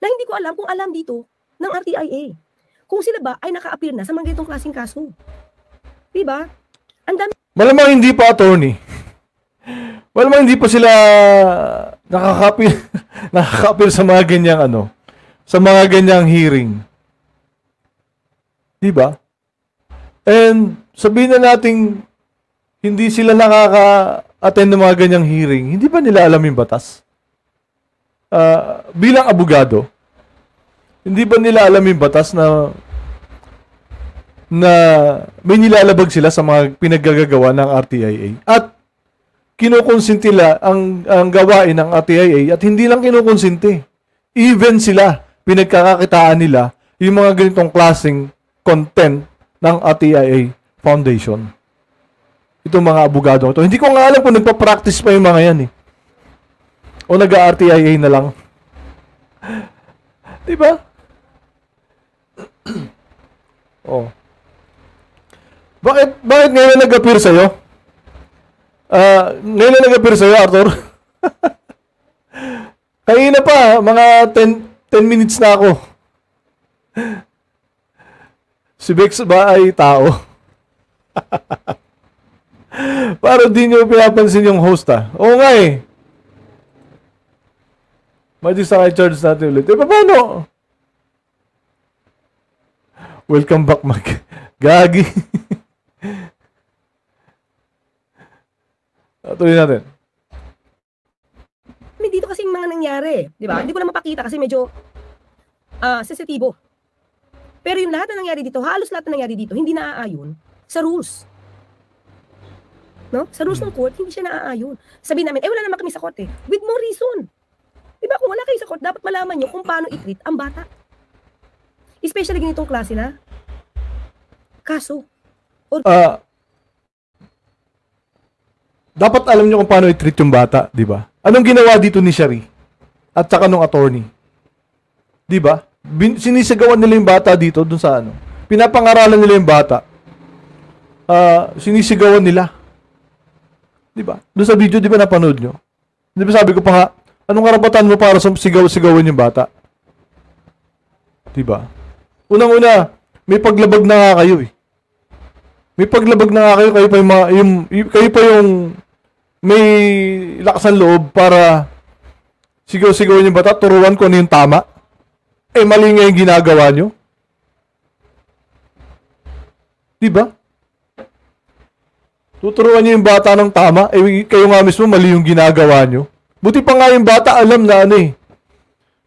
Na hindi ko alam kung alam dito ng RTIA. Kung sila ba ay naka-appear na sa mga ganitong klaseng kaso. Diba? Ang dami. Malamang hindi pa, attorney. Malamang hindi pa sila nakaka-appear sa mga ganyang sa mga ganyang hearing. Diba? And sabihin na nating hindi sila nakaka-attend ng mga ganyang hearing, hindi ba nila alam yung batas? Bilang abogado, hindi ba nila alam yung batas na may nilalabag sila sa mga pinaggagawa ng RTIA at kinukonsinti nila ang gawain ng RTIA at hindi lang kinukonsinti. Even sila, pinagkakakitaan nila yung mga ganitong klaseng content ng RTIA Foundation. Itong mga abogado ito. Hindi ko nga alam kung nagpa-practice pa yung mga yan eh. O nag-RTIA na lang. Diba? Oh. Bakit ngayon nag-appear sa'yo? Ngayon na nag-appear sa'yo, Arthur? Kanina pa, mga 10 minutes na ako. Si Bex ba ay tao? Para di nyo pinapansin yung host Oo nga eh. Mag-i-charge natin ulit. Paano? Welcome back, Gagi. Tuloy natin. Dito kasi mga nangyari, di ba? Hindi ko na mapakita kasi medyo sensitibo. Pero yung lahat na nangyari dito, halos lahat na nangyari dito, hindi naaayon sa rules. No? Sa rules ng court, hindi siya naaayon. Sabihin namin, wala naman kami sa court eh. With more reason. Di ba? Kung wala kayo sa court, dapat malaman nyo kung paano i-treat ang bata. Especially ganitong klase na kaso. Dapat alam nyo kung paano i-treat yung bata, di ba? Anong ginawa dito ni Shari? At saka nung attorney? Di ba? Sinisigawan nila yung bata dito dun sa Pinapangaralan nila yung bata. Sinisigawan nila. Di ba? Doon sa video, di ba napanood nyo? Di ba sabi ko pa nga, anong karapatan mo para sigaw-sigawan yung bata? Di ba? Unang-una, may paglabag na nga kayo eh. May paglabag na nga kayo kayo pa yung may lakasan loob para sigaw-sigawan yung bata, turuan ko ano yung tama. Mali nga yung ginagawa nyo. Diba? Tuturuan nyo yung bata ng tama, kayo nga mismo mali yung ginagawa nyo. Buti pa nga yung bata alam na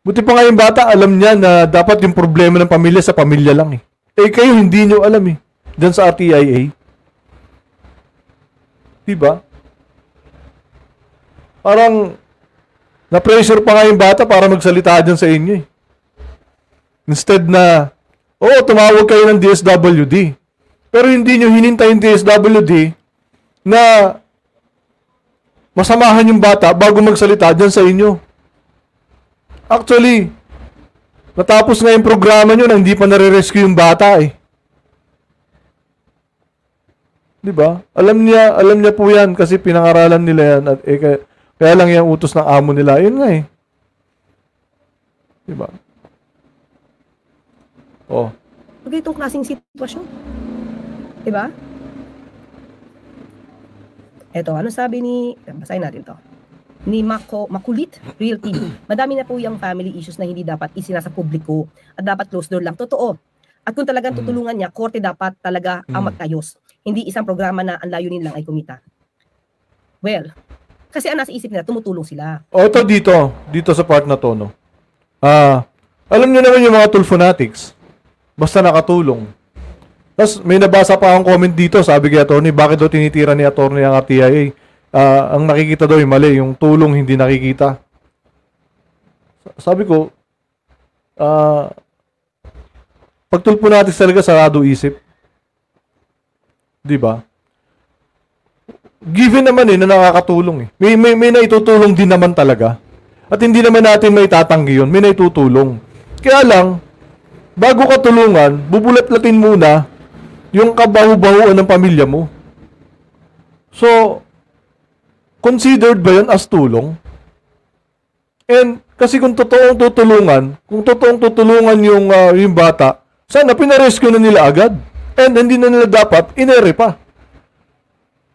Buti pa nga yung bata alam niya na dapat yung problema ng pamilya sa pamilya lang eh. Kayo hindi nyo alam eh. Diyan sa RTIA. Diba? Parang na-pressure pa nga yung bata para magsalita dyan sa inyo eh. Instead na, tumawag kayo ng DSWD. Pero hindi nyo hinintay yung DSWD na masamahan yung bata bago magsalita dyan sa inyo. Actually, natapos nga yung programa nyo na hindi pa nare-rescue yung bata eh. Diba? Alam niya po yan kasi pinangaralan nila yan at kaya lang yung utos ng amo nila. Yun nga eh. Diba? Itong klaseng sitwasyon. Diba? Eto, ano sabi basahin natin to. Ni Makulit Real TV. Madami na po yung family issues na hindi dapat isinasa publiko at dapat closed door lang. Totoo. At kung talagang tutulungan niya, korte dapat talaga ang magtayos. Hindi isang programa na ang layunin lang ay kumita. Well, kasi ang nasa isip nila, tumutulong sila. Ito dito sa part na to, no? Alam niyo naman yung mga tool fanatics. Basta nakatulong. Tapos may nabasa pa akong comment dito, sabi kay attorney, bakit daw tinitira ni attorney ang RTIA? ang nakikita daw ay mali, yung tulong hindi nakikita. Sabi ko, pagtulpo natin talaga sarado isip. Di ba? Given naman na nakakatulong eh. May naitutulong din naman talaga. At hindi naman natin may tatanggi yun. May naitutulong. Kaya lang, bago ka tulungan, bubulat-latin muna yung kabahu-bahuan ng pamilya mo. So, considered ba yun as tulong? And, kasi kung totoong tutulungan yung bata, sana pinarescue na nila agad. And hindi na nila dapat inere pa.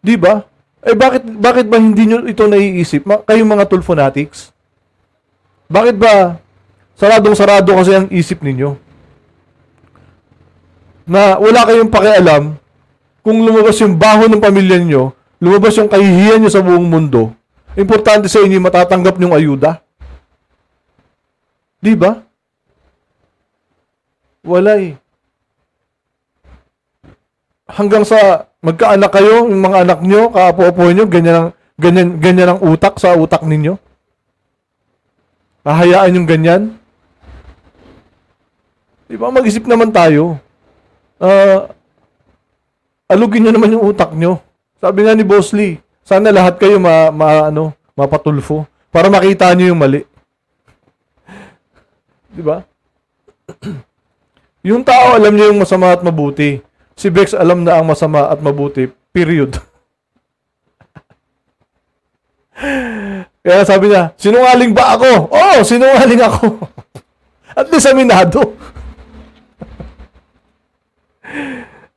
Di ba? Eh bakit ba hindi nyo ito naiisip? Kayong mga Tulfo fanatics? Bakit ba saradong-sarado kasi ang isip ninyo? Na wala kayong pakialam kung lumabas yung baho ng pamilya nyo, lumabas yung kahihiyan nyo sa buong mundo, importante sa inyo matatanggap nyong ayuda. Di ba? Wala eh. Hanggang sa magkaanak kayo, yung mga anak nyo, kaapo-apo nyo, ganyan ang utak sa utak ninyo. Hahayaan yung ganyan. Di ba? Mag-isip naman tayo. Alugin nyo naman yung utak nyo. Sabi nga ni Boss Lee, sana lahat kayo mapatulfo para makita nyo yung mali. Di ba? Yung tao alam niya yung masama at mabuti. Si Bex alam na ang masama at mabuti. Period. Kaya sabi niya, sinungaling ba ako? Oo, sinungaling ako. At least aminado.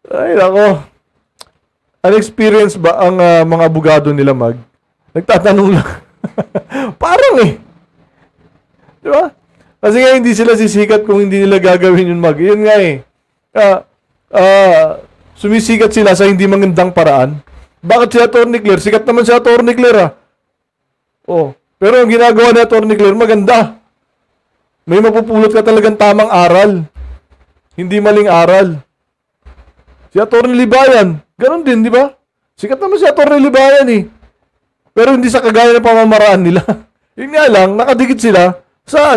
Ay, nako. Unexperienced ba ang mga abogado nila, Mag? Nagtatanong lang. Parang eh. Di ba? Kasi nga hindi sila sisikat kung hindi nila gagawin yun, Mag. Yun nga eh. Sumisikat sila sa hindi magandang paraan. Bakit si Atty. Claire? Sikat naman si Atty. Claire ah. Oh, pero ang ginagawa ni Atty. Claire maganda. May mapupulot ka talagang tamang aral. Hindi maling aral. Si Atty. Libayan, ganun din, di ba? Sikat naman si Atty. Libayan eh. Pero hindi sa kagaya ng pamamaraan nila. Yun nga lang, nakadikit sila sa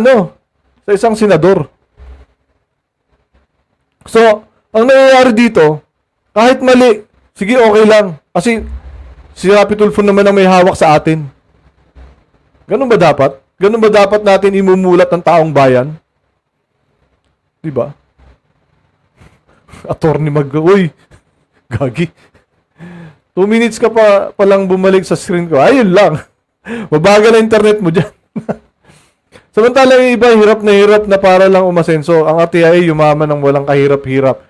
sa isang senador. So, ang nangyayari dito, kahit mali, sige okay lang. Kasi si Rapi Tulfo naman ang may hawak sa atin. Ganun ba dapat? Ganun ba dapat natin imumulat ng taong bayan? Di ba? Attorney uy, gagi. 2 minutes ka pa lang bumalik sa screen ko. Ayun lang. Mabagal na internet mo dyan. Samantalang yung iba, hirap na para lang umasenso. Ang RTI, yumaman ng walang kahirap-hirap.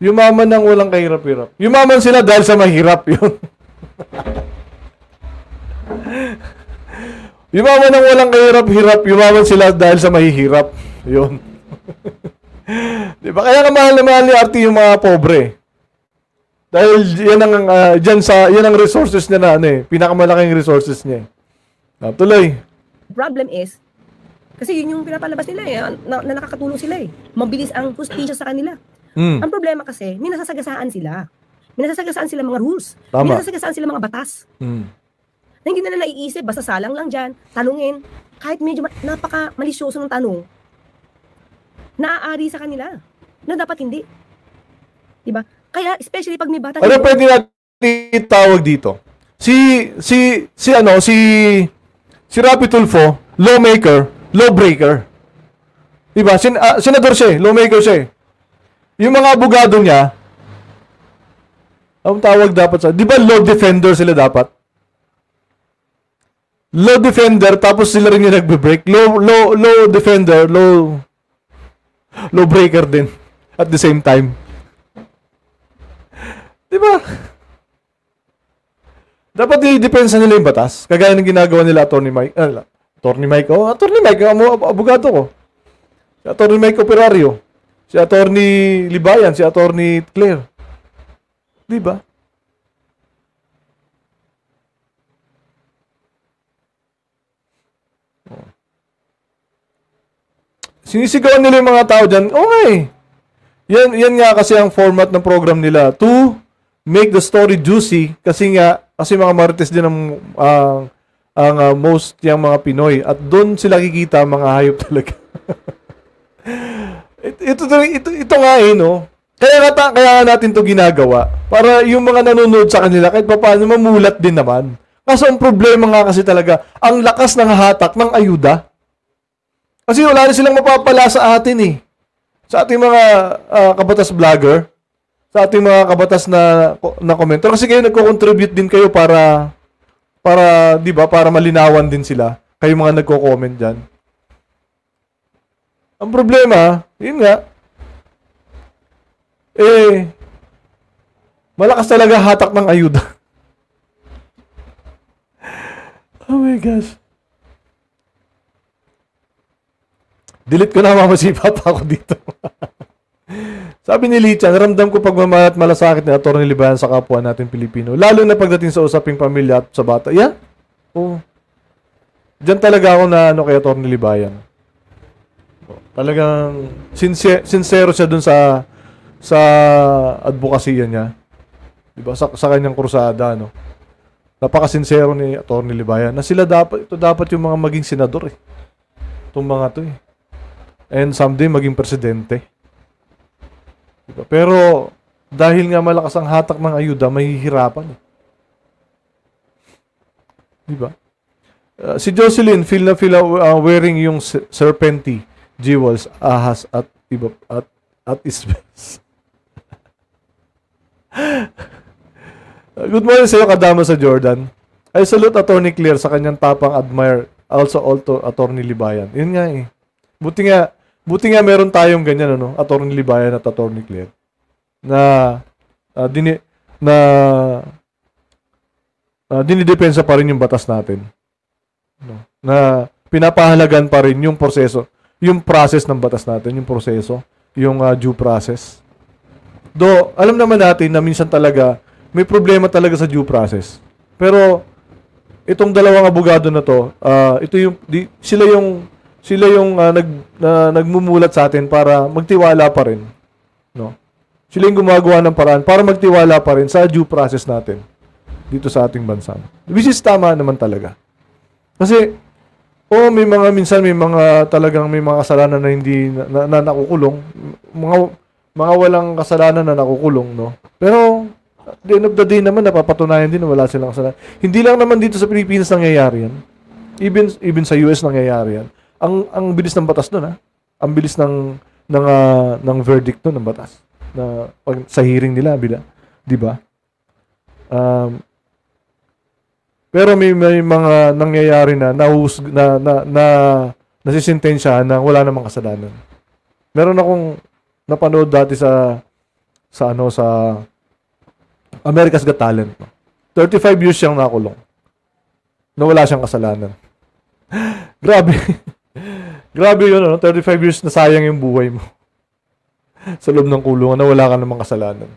Yumaman ng walang kahirap-hirap. Yumaman sila dahil sa mahirap. Yun. Yumaman ng walang kahirap-hirap. Yumaman sila dahil sa mahihirap. Yun. Diba? Kaya mahal na mahal ni RT yung mga pobre. Dahil yan ang resources niya na pinakamalaking resources niya. Tuloy. Problem is, kasi yun yung pinapalabas nila na nakakatulong sila Mabilis ang hustisya sa kanila. Ang problema kasi, minasasagasaan sila. Minasasagasaan sila mga rules. Tama. Minasasagasaan sila mga batas. Na hindi na nila iisip, basta salang lang dyan, tanungin, kahit medyo napaka-malisyoso ng tanong, naaari sa kanila. Na dapat hindi. Diba? Kaya, especially pag may bata... Ano pwede natin tawag dito? Si Rapi Tulfo, lawmaker, lawbreaker. Diba? Senador siya, lawmaker siya. Yung mga abogado niya, ang tawag dapat sa... Di ba law defender sila dapat? Law defender, tapos sila rin yung nagbe-break. Law defender, lawbreaker din. At the same time. Di ba? Dapat i-depensa nila yung batas. Kagaya ng ginagawa nila Atty. Mike. Atty. Mike, abogado ko. Si Atty. Mike Operario. Si Atty. Libayan, si Atty. Claire. Di ba? Sinisigawan nila yung mga tao dyan. Okay. Yan nga kasi ang format ng program nila. To make the story juicy kasi mga marites din ang most yung mga Pinoy at doon sila kikita mga hayop talaga. ito nga no. Kaya nga natin to ginagawa para yung mga nanonood sa kanila kahit papaano mamulat din naman. Kaso ang problema nga kasi talaga ang lakas ng hatak ng ayuda. Kasi wala na silang mapapala sa atin sa ating mga kabatas vlogger, sa ating mga kabatas na commenter kasi kayo nagko-contribute din kayo para 'di ba, para malinawan din sila. Kayo mga nagko-comment diyan. Ang problema, yun nga, malakas talaga hatak ng ayuda. Oh my gosh. Delete ko na, mamasipa pa ako dito. Sabi ni Lichan, ramdam ko pagmamahal at malasakit ni Atty. Libayan sa kapwa natin Pilipino. Lalo na pagdating sa usaping pamilya at sa bata. Yeah? Oo. Diyan talaga ako na kay Atty. Libayan. Talagang sincero siya dun sa advokasya niya. Diba? Sa kanyang krusada, no? Napaka-sincero ni Atty. Libayan na dapat yung mga maging senador Itong mga to And someday maging presidente. Diba? Pero dahil nga malakas ang hatak ng ayuda, mahihirapan. Diba? Si Jocelyn, feel wearing yung serpenti, jewels, ahas at iba at isbes. Good morning sa iyo, kadama sa Jordan. I salute Atty. Claire sa kanyang tapang, admire also Atty. Libayan. Yun nga Buti nga meron tayong ganyan Atty. Libayan at Atty. Claire na dinidepensa pa rin yung batas natin. Na pinapahalagan pa rin yung proseso, yung process ng batas natin, yung proseso, yung due process. Alam naman natin na minsan talaga may problema talaga sa due process. Pero itong dalawang abogado na to, sila yung nagmumulat sa atin para magtiwala pa rin, no? Sila yung gumagawa ng paraan para magtiwala pa rin sa due process natin dito sa ating bansa. Which is tama naman talaga. Kasi minsan may mga kasalanan na hindi na nakukulong, mga walang kasalanan na nakukulong, no? Pero at the end of the day naman napapatunayan din na wala silang kasalanan. Hindi lang naman dito sa Pilipinas nangyayari yan. Even sa US nangyayari yan. Ang bilis ng batas doon, Ang bilis ng verdict doon ng batas. Na sa hearing nila, 'di ba? Pero may mga nangyayari na nasisintensyahan na wala namang kasalanan. Meron akong napanood dati sa America's Got Talent. 35 years siyang nakulong. Na wala siyang kasalanan. Grabe. Grabe yun, 35 years na sayang yung buhay mo. Sa loob ng kulungan na wala ka namang kasalanan.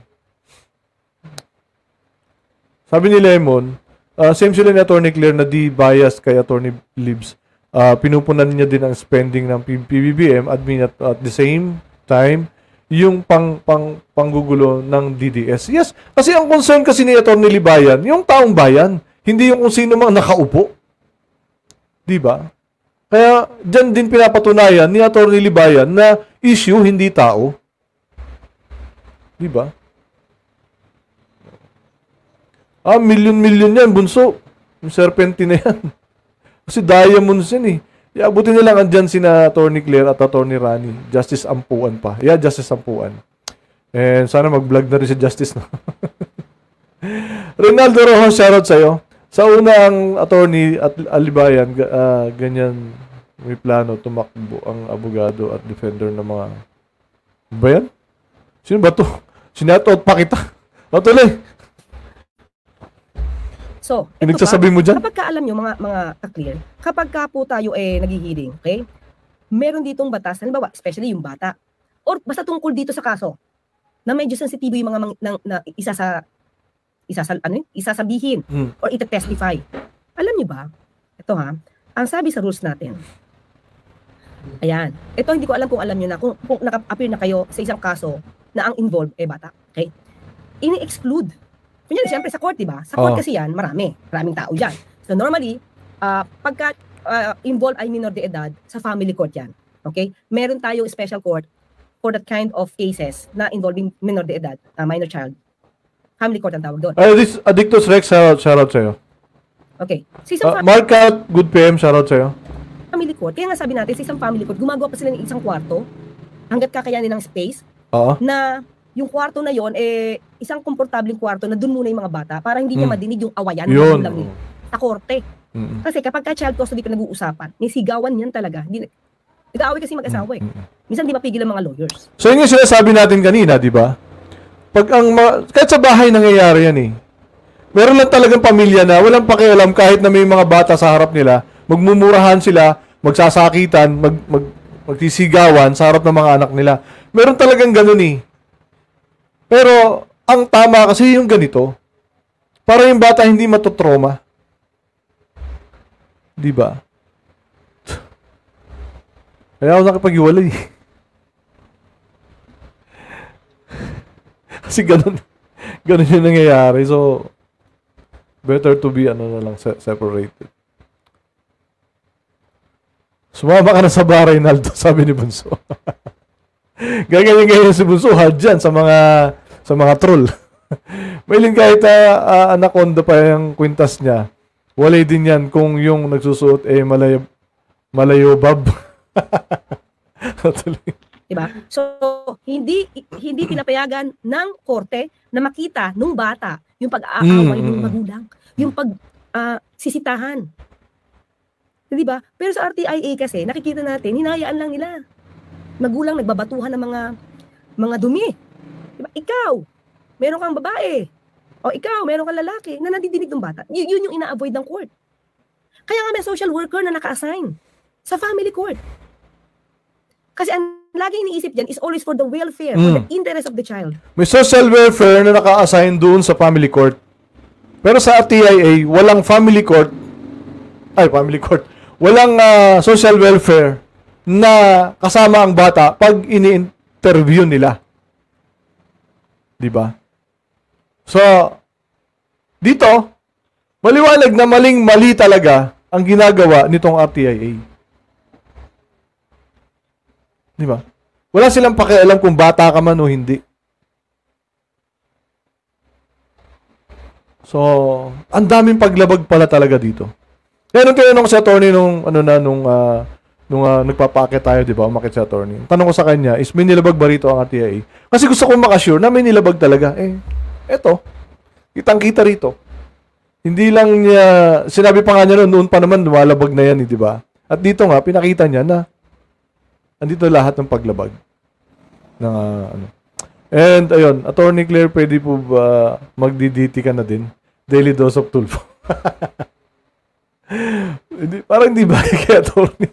Sabi ni Lemon, same sila ni Atty. Claire na di bias kay Atty. Libs. Pinupunan niya din ang spending ng PBBM admin at the same time yung panggugulo ng DDS. Yes, kasi ang concern kasi ni Atty. Libayan, yung taong bayan, hindi yung kung sino mang nakaupo. 'Di ba? Kaya diyan din pinapatunayan ni Atty. Libayan na issue hindi tao. 'Di ba? Milyon-milyon yan, bunso. Yung serpenti na yan. Kasi diamonds yan Buti na lang andyan sina Atty. Claire at Atty. Rani. Justice Ampuan pa. Yeah, Justice Ampuan. And sana mag-vlog na rin si Justice. No? Ronaldo Rojo, shoutout sa'yo. Sa unang attorney at Libayan, ganyan may plano tumakbo ang abogado at defender ng mga... Ba yan? Sino ba to? Sinatot pa kita. O tuloy. So, nagsasabi mo dyan? Kapag ka alam nyo, mga ka-clear, kapag ka po tayo naghihiling, okay? Meron ditong batas, halimbawa, especially yung bata, or basta tungkol dito sa kaso, na medyo sensitibo yung mga isasabihin, or ita-testify. Alam nyo ba, ito ang sabi sa rules natin, ayan, ito hindi ko alam kung alam nyo na, kung naka-appear na kayo sa isang kaso na ang involved bata, okay? Ini-exclude kunyari, siyempre sa court, di ba? Sa court Oh. kasi yan, maraming tao dyan. So normally, pagka involved ay minor de edad, sa family court yan. Okay? Meron tayong special court for that kind of cases na involving minor de edad, minor child. Family court ang tawag doon. This Addictus Rex, shoutout sa'yo. Okay. Sa isang Mark Out, Good PM, shoutout sa'yo. family court, kaya nga sabi natin, sa isang family court, gumagawa pa sila ng isang kwarto, hanggat kakayanin ng space, Oo. na yung kwarto na yon isang komportableng kwarto na dun muna yung mga bata para hindi niya madinig yung awayan ng Yun. magulang nila sa korte. Kasi kapag child custody pinag-uusapan, may sigawan yan talaga. Nag-aaway kasi mag-asawa eh. Minsan di mapigil ang mga lawyers. So yun yung sinasabi natin kanina, di ba? Kahit sa bahay nangyayari yan eh. Meron lang talagang pamilya na walang pakialam kahit na may mga bata sa harap nila, magmumurahan sila, magsasakitan, magsisigawan sa harap ng mga anak nila. Meron talagang ganun eh. Pero, ang tama kasi yung ganito, para yung bata hindi matotrauma. Di ba? Kaya ako nakipag-iwalay. Kasi ganun yung nangyayari. So, better to be separated. Sumama ka na sa bar, Reynaldo, sabi ni Bunso. Ganyan si Bunso, hard dyan sa mga troll. Maylin kahit anaconda pa yung kwintas niya. Walay din yan kung yung nagsusuot malayo bab. Diba? So, hindi pinapayagan ng korte na makita nung bata yung pag-aaway ng magulang, yung sisitahan. Diba? Pero sa RTIA kasi, nakikita natin, hinayaan lang nila. Magulang nagbabatuhan ng mga dumi. Diba? Ikaw, meron kang babae. O ikaw, meron kang lalaki na nandidinig ng bata. Yun yung ina-avoid ng court. Kaya nga may social worker na naka-assign sa family court. Kasi ang lagi iniisip dyan is always for the welfare, for the interest of the child. May social welfare na naka-assign doon sa family court. Pero sa RTIA, walang family court. Walang social welfare na kasama ang bata pag ini-interview nila. Di ba? So, dito, maliwanag na maling-mali talaga ang ginagawa nitong RTIA. Di ba? Wala silang pakialam kung bata ka man o hindi. So, ang daming paglabag pala talaga dito. Kaya nung tinanong ko sa attorney nung nagpapakit tayo, di ba? Umakit sa attorney. Tanong ko sa kanya, is may nilabag ba rito ang RTIA? Kasi gusto kong makasure na may nilabag talaga. Eto, kitang-kita rito. Hindi lang niya, sinabi pa nga niya noon pa naman, lumalabag na yan, di ba? At dito nga, pinakita niya na andito lahat ng paglabag. And, ayun, Attorney Claire, pwede po ba magdi-DT ka na din? Daily dose of Tulfo. Parang hindi ba kay attorney?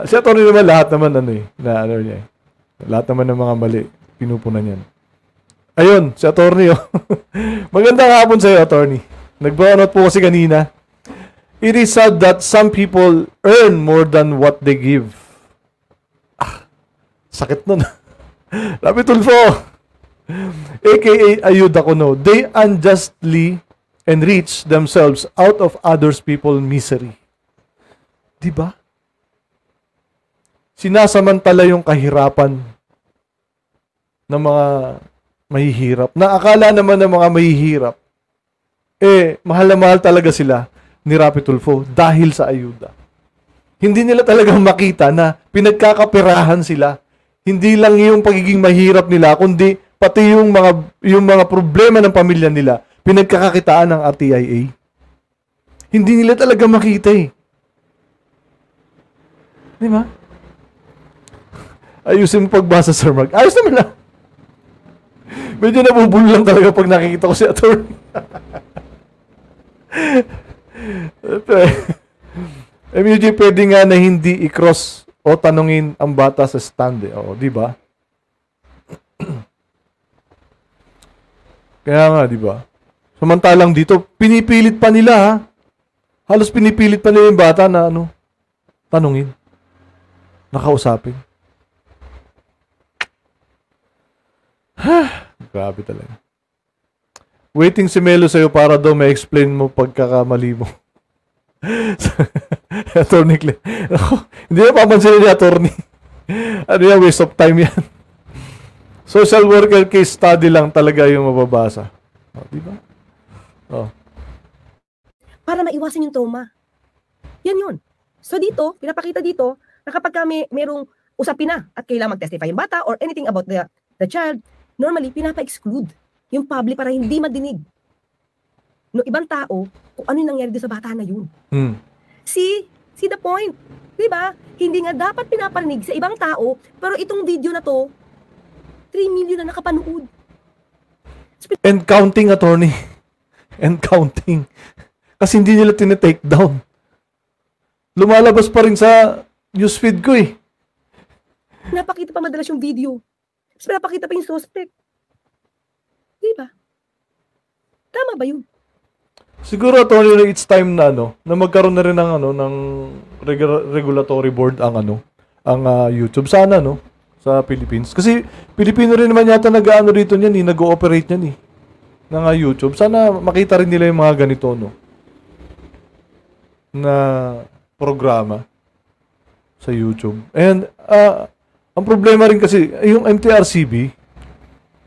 Si attorney naman lahat naman niya. Lahat naman ng mga mali pinupunan niyan. Ayun, si attorney Magandang hapon sa iyo, attorney. Nag-burnout po kasi kanina. It is sad that some people earn more than what they give. Sakit nun. Lapit Tulfo. AKA Ayuda Kuno. They unjustly enrich themselves out of others people's misery. Diba? Sinasamantala yung kahirapan ng mga mahihirap. Na akala naman ng mga mahihirap, mahal na mahal talaga sila ni Rapi Tulfo dahil sa ayuda. Hindi nila talagang makita na pinagkakapirahan sila. Hindi lang yung pagiging mahirap nila, kundi pati yung mga problema ng pamilya nila pinagkakakitaan ng RTIA. Hindi nila talaga makita Di ba? Ayusin mo pagbasa, Sir Mark. Ayos naman na. Medyo nabubulo lang talaga pag nakikita ko si attorney. MUJ, pwede nga na hindi i-cross o tanungin ang bata sa stand. O, di ba? Kaya nga, di ba? Samantalang dito, pinipilit pa nila, ha? Halos pinipilit pa nila yung bata na tanungin. Nakausapin. Grabe talaga. Waiting si Melo sa'yo para daw ma-explain mo pagkakamali mo. Attorney Claire. Hindi na papansin ni attorney. Ano yan, waste of time yan. Social worker case study lang talaga yung mababasa. Diba? Para maiwasan yung trauma. Yan yun. So dito, pinapakita dito, na kapag merong usapin na at kailangan mag-testify yung bata or anything about the child, normally, pinapa-exclude yung public para hindi madinig no ibang tao kung ano yung nangyari doon sa bata na yun. See the point. Diba? Hindi nga dapat pinaparinig sa ibang tao, pero itong video na to, 3 million na nakapanood. And counting, attorney. And counting. Kasi hindi nila tinitake down. Lumalabas pa rin sa newsfeed ko eh. Napakita pa madalas yung video. Tapos pinapakita pa yung suspect. Diba? Tama ba yun? Siguro, attorney, it's time na na magkaroon na rin ng regulatory board ang YouTube. Sana sa Philippines. Kasi Pilipino rin naman yata nag-aano dito niyan, nag-ooperate niyan ng YouTube. Sana makita rin nila yung mga ganito na programa sa YouTube. And ang problema rin kasi yung MTRCB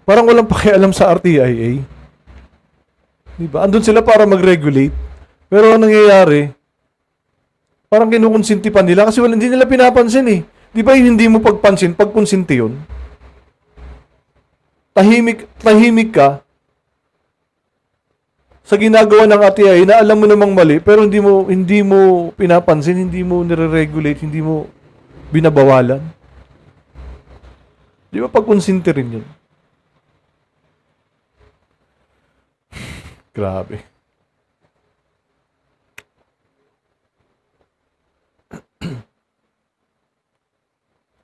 parang walang pakialam sa RTIA. Diba? Andun sila para mag-regulate. Pero ang nangyayari, parang kinukonsinti pa nila kasi hindi nila pinapansin eh. Di ba yung hindi mo pagpansin, pagkonsinti yun? Tahimik ka sa ginagawa ng RTI na alam mo namang mali, pero hindi mo pinapansin, hindi mo nire-regulate, hindi mo binabawalan. Di ba pagkonsinti rin yun? Grabe.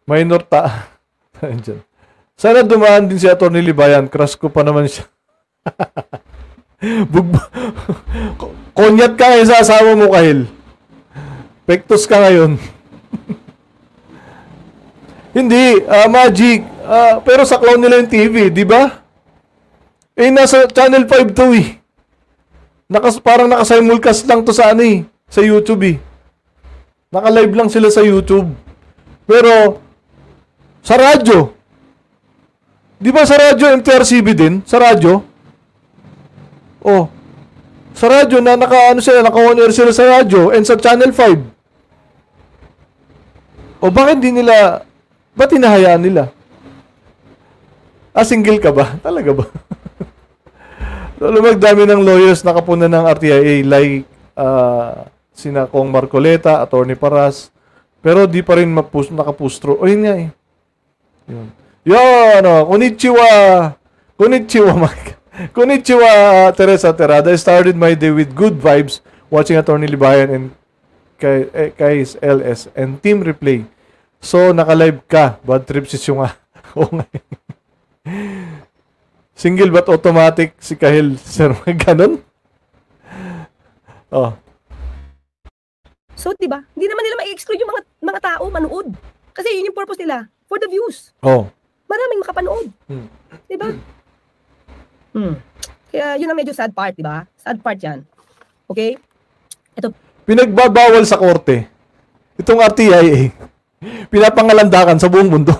Minor Sana dumaan din si Atty. Libayan. Crush ko pa naman siya. Konyat ka ngayon sa asawa mo, Kahil. Pektos ka ngayon. Hindi, Magic. Pero saklaw nila yung TV, di ba? Nasa Channel 5 to eh. Parang naka-simulcast lang to sa sa YouTube eh. Naka-live lang sila sa YouTube. Pero, sa radyo. Di ba sa radyo, MTRCB din? Sa radyo? Oh. Sa radyo na naka-on air sila sa radyo and sa Channel 5. O bakit di nila, ba't hinahayaan nila? Single ka ba? Talaga ba? Lumagdami ng lawyers nakapunan ng RTIA like sina Kong Marcoleta, Attorney Paras, pero di pa rin nakapustro. O yun nga eh. Yun, konnichiwa. Konnichiwa, Mike. Konnichiwa, Teresa Terada. I started my day with good vibes watching Attorney Libayan and Kais LS and Team Replay. So, naka-live ka. Bad trip si Syunga. Oo nga. Single but automatic si Kahil. Sir, ganon? Oh. So, diba? Hindi naman nila ma-exclude yung mga tao manood. Kasi yun yung purpose nila. For the views. Oh. Maraming makapanood. Diba? Kaya yun ang medyo sad part, diba? Sad part yan. Okay? Ito. Pinagbabawal sa korte. Itong RTIA. Pinapangalandakan sa buong mundo.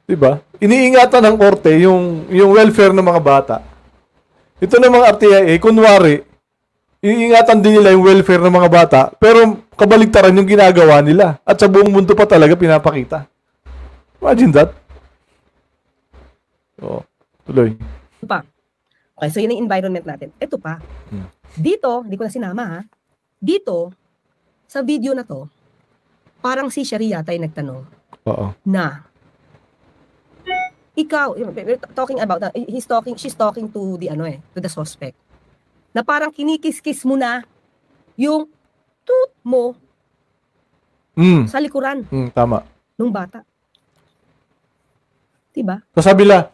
Diba? Iniingatan ng korte yung welfare ng mga bata. Ito ng mga RTIA, kunwari, iniingatan din nila yung welfare ng mga bata, pero kabaligtaran yung ginagawa nila. At sa buong mundo pa talaga pinapakita. Imagine that. Oh, tuloy. Ito pa. Okay, so yun yung environment natin. Ito pa. Dito, hindi ko na sinama ha. Dito, sa video na to, parang si Sharia tayo nagtanong. Oo. Na, ikaw, talking about, she's talking to the, to the suspect. Na parang kinikis-kis mo na yung tooth mo sa likuran tama. nung bata. Diba? Sabi nila,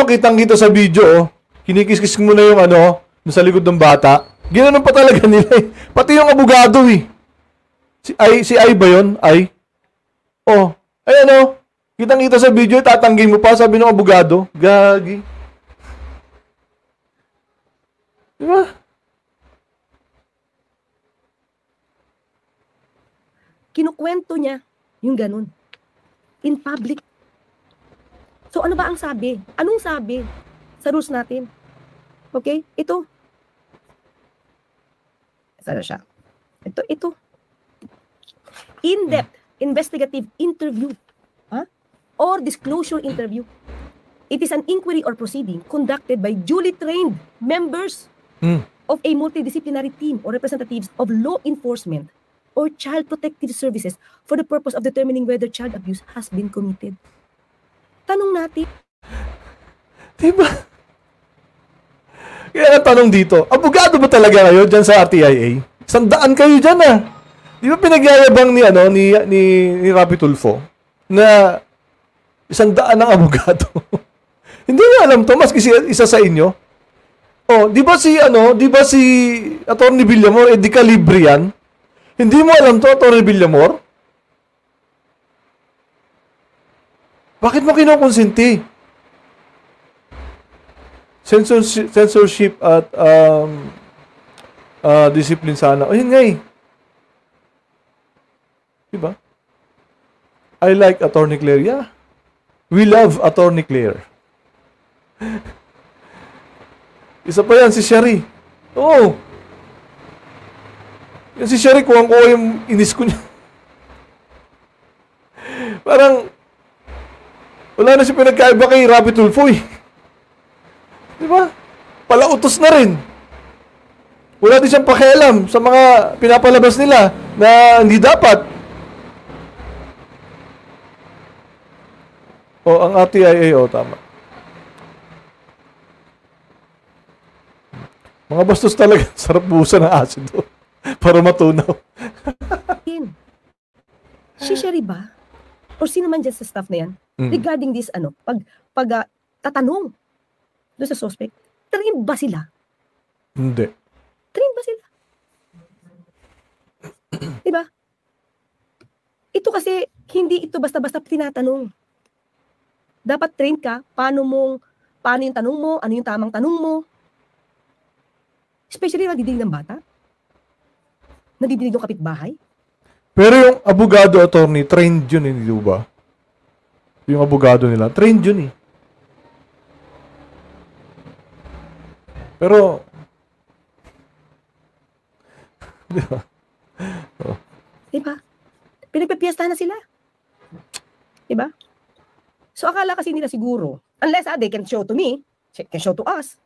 kitang-kita sa video, kinikis-kis mo na yung sa likod ng bata. Ginanon pa talaga nila eh. Pati yung abogado eh. Si Ay ba yun? Ay? Oh, Kitang-kita sa video, tatanggin mo pa, sabi ng abogado. Gagi. Di ba? Kinukwento niya yung ganun. In public. So ano ba ang sabi? Anong sabi sa rules natin? Okay? Ito. Sana siya. Ito. In-depth investigative interview. Or disclosure interview. It is an inquiry or proceeding conducted by duly trained members of a multidisciplinary team or representatives of law enforcement or child protective services for the purpose of determining whether child abuse has been committed. Tanong natin. Diba? Kaya ang tanong dito, abogado ba talaga kayo dyan sa RTIA? 100 kayo dyan Di ba pinagyayabang ni Rapi Tulfo na 100 ang abogado? Hindi niya alam to, maski isa sa inyo. Oh, di ba si Atty. Villamor, di kalibre yan? Hindi mo alam to, Atty. Villamor? Bakit mo kinukonsinti? Censorship at discipline sana. O yun nga Diba? I like Atty. Claire. Yeah. We love Atty. Claire. Isa pa yan, si Shari. Oo. Yan si Shari, kuwang-kuwa yung inis ko niya. Parang, wala na siya pinagkaiba kay Rapi Tulfo Diba? Palautos na rin. Wala din siyang pakialam sa mga pinapalabas nila na hindi dapat. Ang RTIA, tama. Mga bastos talaga, sarap buhusan ng asido para matunaw. Si Sherry ba? Or sino man dyan sa staff na yan? Regarding this, tatanong doon sa suspect, trained ba sila? Hindi. Trained ba sila? Diba? Ito kasi, hindi ito basta-basta tinatanong. Dapat trained ka, paano yung tanong mo, ano yung tamang tanong mo. Especially nadidinig ng bata. Nadidinig ng kapitbahay. Pero yung abogado attorney, trained yun di ba? Yung abogado nila, trained yun Pero, Diba? Pinagpipiesta na sila. Diba? So, akala kasi nila siguro, unless they can show to me, can show to us,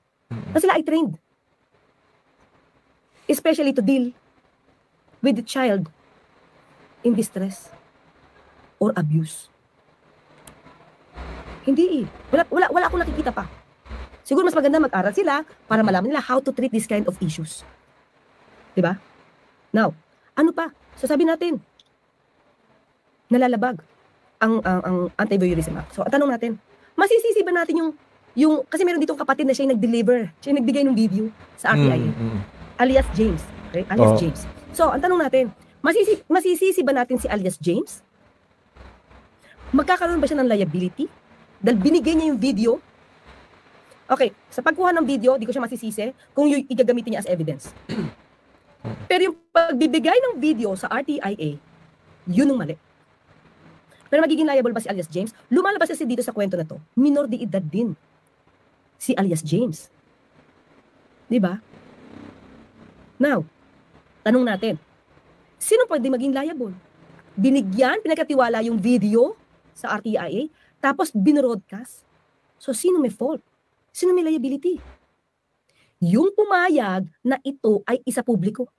na sila ay trained. Especially to deal with the child in distress or abuse. Hindi Wala akong nakikita pa. Siguro mas maganda mag-aral sila para malaman nila how to treat this kind of issues. Diba? Now, ano pa? Sasabi natin, nalalabag ang Anti-Voyeurism Act. So, ang tanong natin, masisisi ba natin yung kasi meron ditong kapatid na siya yung nag-deliver, siya yung nagbigay ng video sa RTIA, alias James. Okay? Alias James. So, ang tanong natin, masisisi ba natin si alias James? Magkakaroon ba siya ng liability? Dahil binigay niya yung video. Okay, sa pagkuha ng video, di ko siya masisisi kung yung igagamitin niya as evidence. Pero yung pagbibigay ng video sa RTIA, yun ang mali. Pero magiging liable ba si alias James? Lumalabas kasi dito sa kwento na to, minor de edad din si alias James. Diba? Now, tanong natin, sino pwede maging liable? Pinagkatiwala yung video sa RTIA, tapos binroadcast. So, sino may fault? Sino may liability? Yung pumayag na ito ay isa publiko.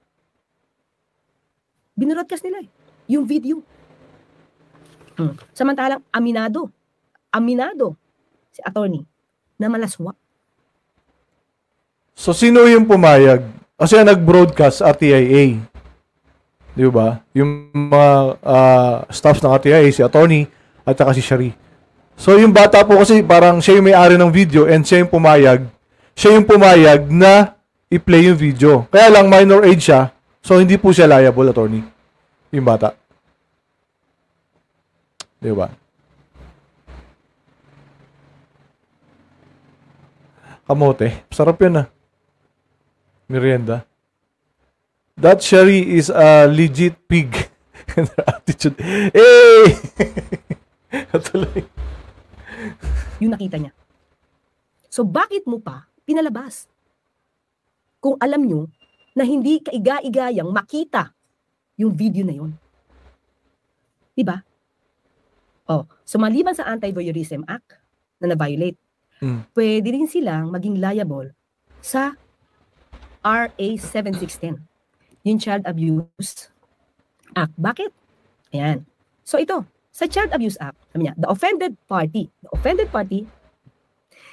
Binroadcast nila yung video. Samantalang aminado si attorney na malaswa. So, sino yung pumayag? Kasi nag-broadcast RTIA. Di ba? Yung mga staff ng RTIA, si attorney at saka si Shari. So, yung bata po kasi parang siya yung may-ari ng video and siya yung pumayag na i-play yung video. Kaya lang minor age siya, so hindi po siya liable, attorney. Yung bata. Di ba? Kamote. Sarap yun Merienda. That Sherry is a legit pig. Attitude. Hey! Tuloy. Yung nakita niya. So bakit mo pa pinalabas? Kung alam nyo na hindi kaiga-igayang makita yung video na yun. Diba? So maliban sa Anti-Voyeurism Act na na-violate, pwede rin silang maging liable sa RA 7610, yung Child Abuse Act. Bakit? Ayan. So ito, sa Child Abuse Act, sabi niya, the offended party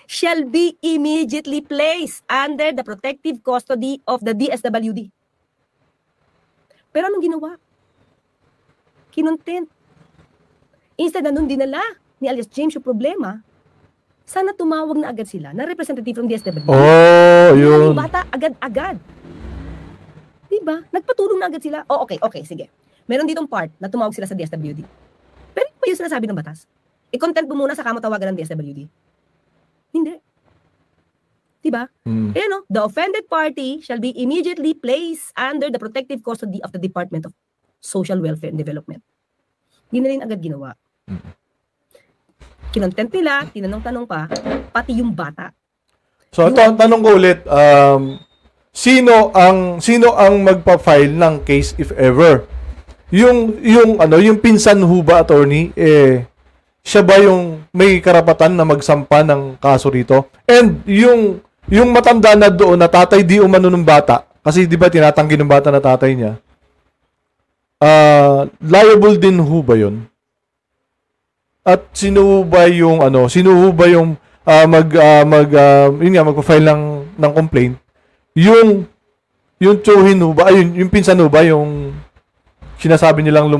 shall be immediately placed under the protective custody of the DSWD. Pero anong ginawa? Kinontent. Instead na nun dinala ni alias James yung problema, sana tumawag na agad sila na representative from DSWD. Oh, yun. Yung bata agad-agad. Diba? Nagpatulong na agad sila. Oh, okay, sige. Meron ditong part na tumawag sila sa DSWD. Pero pa yung sinasabi ng batas. I-content mo muna sa kamatawagan ng DSWD. Hindi. Diba? Kaya the offended party shall be immediately placed under the protective custody of the Department of Social Welfare and Development. Hindi na rin agad ginawa. Kinontent nila, tinanong-tanong pa, pati yung bata. So, tanong ko ulit, sino ang magpa-file ng case if ever? Yung pinsan ho ba, attorney, siya ba yung may karapatan na magsampa ng kaso rito? And yung matanda na doon na tatay di umano ng bata, kasi di ba tinatanggi ng bata na tatay niya, liable din ho ba yun? At sino ba yung magpa-file ng complaint? Yung tsuhin ho ba, yung pinsan ho ba yung sinasabi nilang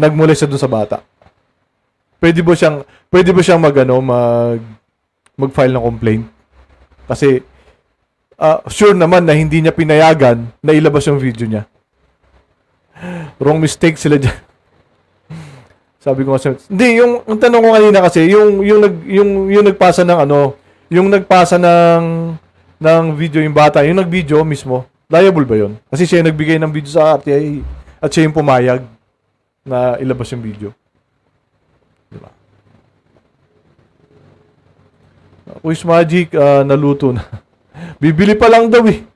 nagmolesta doon sa bata? Pwede ba siyang mag-file ng complaint? Kasi sure naman na hindi niya pinayagan na ilabas yung video niya. Wrong mistake sila dyan. Sabi ko kasi, hindi, yung tanong ko kanina kasi, yung nagpasa ng yung nagpasa ng video yung bata, yung nag-video mismo, liable ba yun? Kasi siya yung nagbigay ng video sa RTI at siya yung pumayag na ilabas yung video. Diba? Quiz Magic, naluto na. Bibili pa lang daw eh.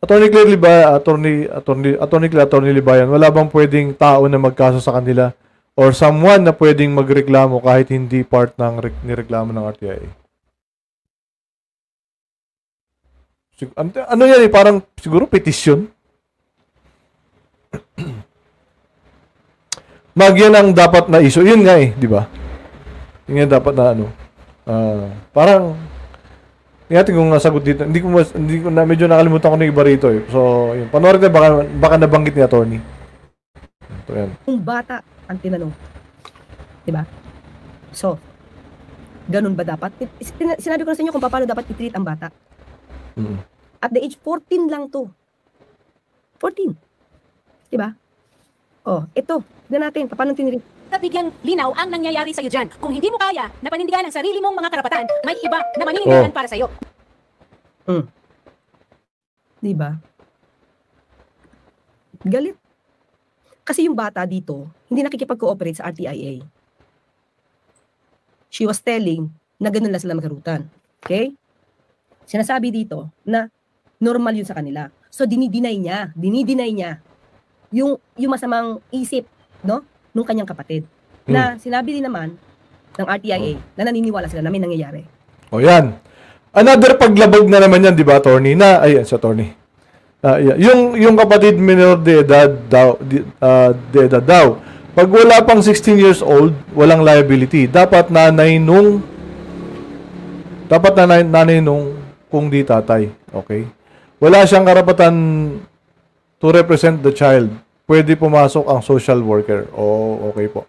Attorney Libayan, wala bang pwedeng tao na magkaso sa kanila or someone na pwedeng magreklamo kahit hindi part ng nireklamo ng RTI? Ano yan parang siguro petition? Yan ang dapat na issue. Yun nga di ba? Yun nga dapat na parang ngayon kung nasagot dito, hindi ko na medyo nakalimutan ko na iba rito So, yun. Panoorin na baka nabanggit ni attorney. Ito yan. Yung bata ang tinanong. Diba? So, ganun ba dapat? Sinabi ko na sa inyo kung paano dapat i-treat ang bata. At the age 14 lang to. 14. Diba? Ito. Tignan natin. Paano tinitreat? Bigyang linaw ang nangyayari sa'yo dyan. Kung hindi mo kaya na panindigan ang sarili mong mga karapatan, may iba na maninindigan para sa'yo. Diba? Galit. Kasi yung bata dito, hindi nakikipag-cooperate sa RTIA. She was telling na ganun lang sila magkarutan. Okay? Sinasabi dito na normal yun sa kanila. So, dinideny niya yung masamang isip, nung kanyang kapatid. Na sinabi din naman ng RTIA na naniniwala sila na may nangyayari. Yan. Another paglabag na naman yan, di ba, attorney? Sa attorney. Yung kapatid minor de edad daw. Pag wala pang 16 years old, walang liability. Dapat nanay nung kung di tatay. Okay? Wala siyang karapatan to represent the child. Pwede pumasok ang social worker. Okay po.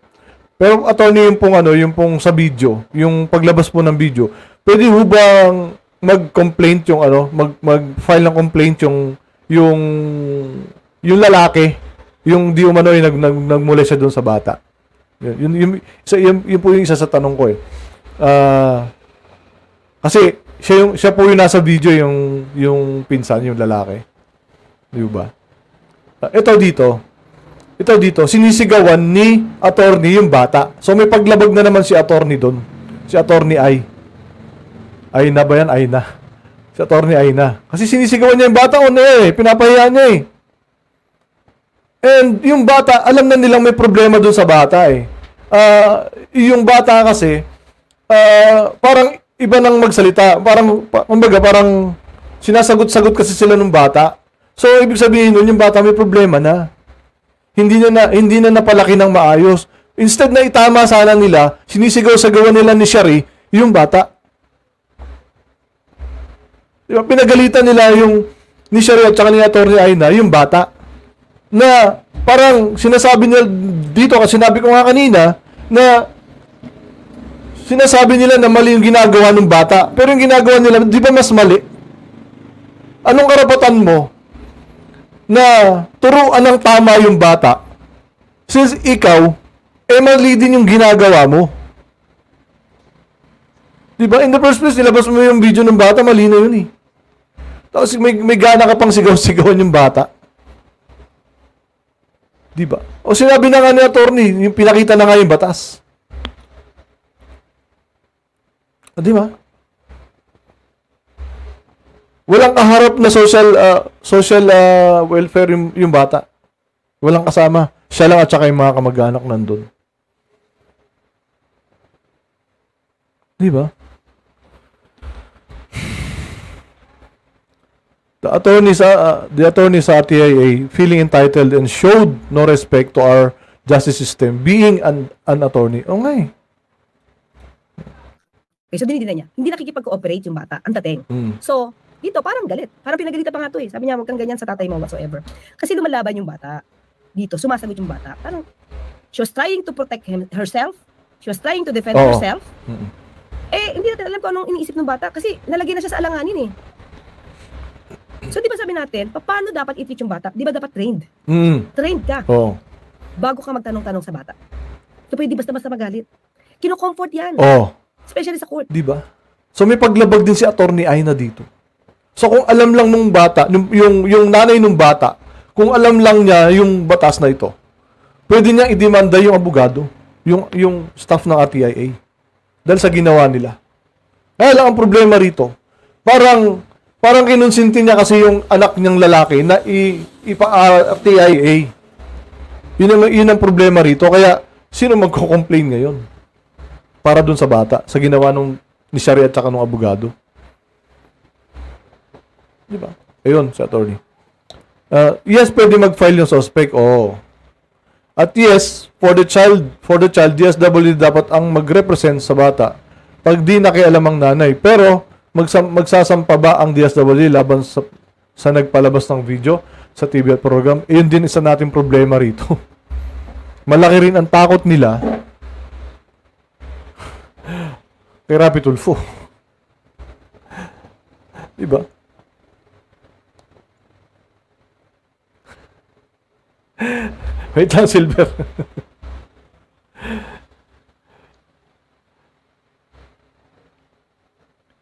Pero attorney, yung pong sa video, yung paglabas po ng video, pwede ho bang mag-complaint mag-file ng complaint yung lalaki, yung di umano ay nagmula siya doon sa bata. Yun po yung isa sa tanong ko eh. Kasi siya po yung nasa video, yung pinsan, yung lalaki. Di ba? Ito dito, sinisigawan ni attorney yung bata. So may paglabag na naman si attorney doon. Si attorney Aina ba yan? Aina. Si attorney Aina. Kasi sinisigawan niya yung bata on air, pinapahiya niya eh. And yung bata, alam na nilang may problema doon sa bata eh. Yung bata kasi, parang iba nang magsalita. Parang sinasagot-sagot kasi sila ng bata. So, ibig sabihin nun, yung bata may problema na. Hindi na napalaki ng maayos. Instead na itama sana nila, sinisigaw-sagawan nila ni Shari, yung bata. Diba? Pinagalitan nila yung ni Shari at saka ni Atty. Aina, yung bata. Na parang sinasabi nila dito, kasi sinabi ko nga kanina, na sinasabi nila na mali yung ginagawa ng bata. Pero yung ginagawa nila, di ba mas mali? Anong karapatan mo na turuan ng tama yung bata since ikaw, mali din yung ginagawa mo? Diba? In the first place, nilabas mo yung video ng bata, mali na yun eh. Tapos may gana ka pang sigaw-sigawan yung bata. Diba? O sinabi na nga ni attorney, yung pinakita na nga yung batas. Diba? Walang kaharap na social welfare yung bata. Walang kasama. Siya lang at saka yung mga kamag-anak nandun. Di ba? The attorney sa RTIA feeling entitled and showed no respect to our justice system being an attorney. O nga eh. Okay, so dinidina niya. Hindi nakikipag-cooperate yung bata. Ang dating. So, dito, parang galit. Parang pinagalitan pa nga to eh. Sabi niya, huwag kang ganyan sa tatay mo whatsoever. Kasi lumalaban yung bata. Dito, sumasagot yung bata. Parang, she was trying to protect herself. She was trying to defend herself. Hindi natin alam kung anong iniisip ng bata. Kasi nalagay na siya sa alanganin eh. So, di ba sabi natin, paano dapat i-teach yung bata? Di ba dapat trained? Trained ka. Bago ka magtanong-tanong sa bata. So, pwede basta-basta magalit. Kino-comfort yan. Especially sa court. Di ba? So, may paglabag din si Atty. Aina dito. So kung alam lang nung bata, yung nanay nung bata, kung alam lang niya yung batas na ito, pwede niya i-demanda yung abogado, yung staff ng RTIA. Dahil sa ginawa nila. Kaya lang ang problema rito, parang kinonsinti niya kasi yung anak niyang lalaki na ipa-RTIA. Yun ang problema rito. Kaya sino magko-complain ngayon? Para dun sa bata, sa ginawa nung ni Shari at saka nung abogado. Diba? Ayun, si attorney. Yes, pwede mag-file yung suspect. At yes, for the child, DSWD dapat ang mag-represent sa bata pag di nakialam ang nanay. Pero, magsasampa ba ang DSWD laban sa nagpalabas ng video sa TV at program? Yun din isa nating problema rito. Malaki rin ang takot nila kay Rapi Tulfo. Diba? Wait lang, Silver.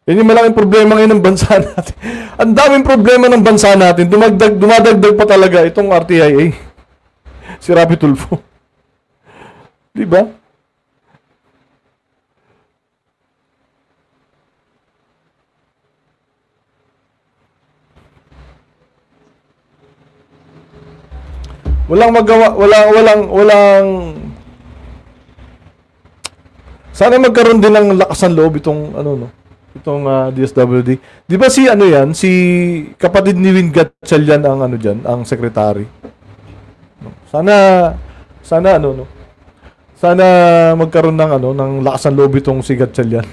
Yan yung malaking problema ngayon ng bansa natin. Ang daming problema ng bansa natin. Dumadagdag pa talaga itong RTIA. Si Rapi Tulfo. Diba? Walang magawa, walang sana magkaroon din ng lakas ng loob itong DSWD. Di ba si kapatid ni Win Gatchalian ang ang secretary. Sana magkaroon ng lakas ng loob itong si Gatchalian.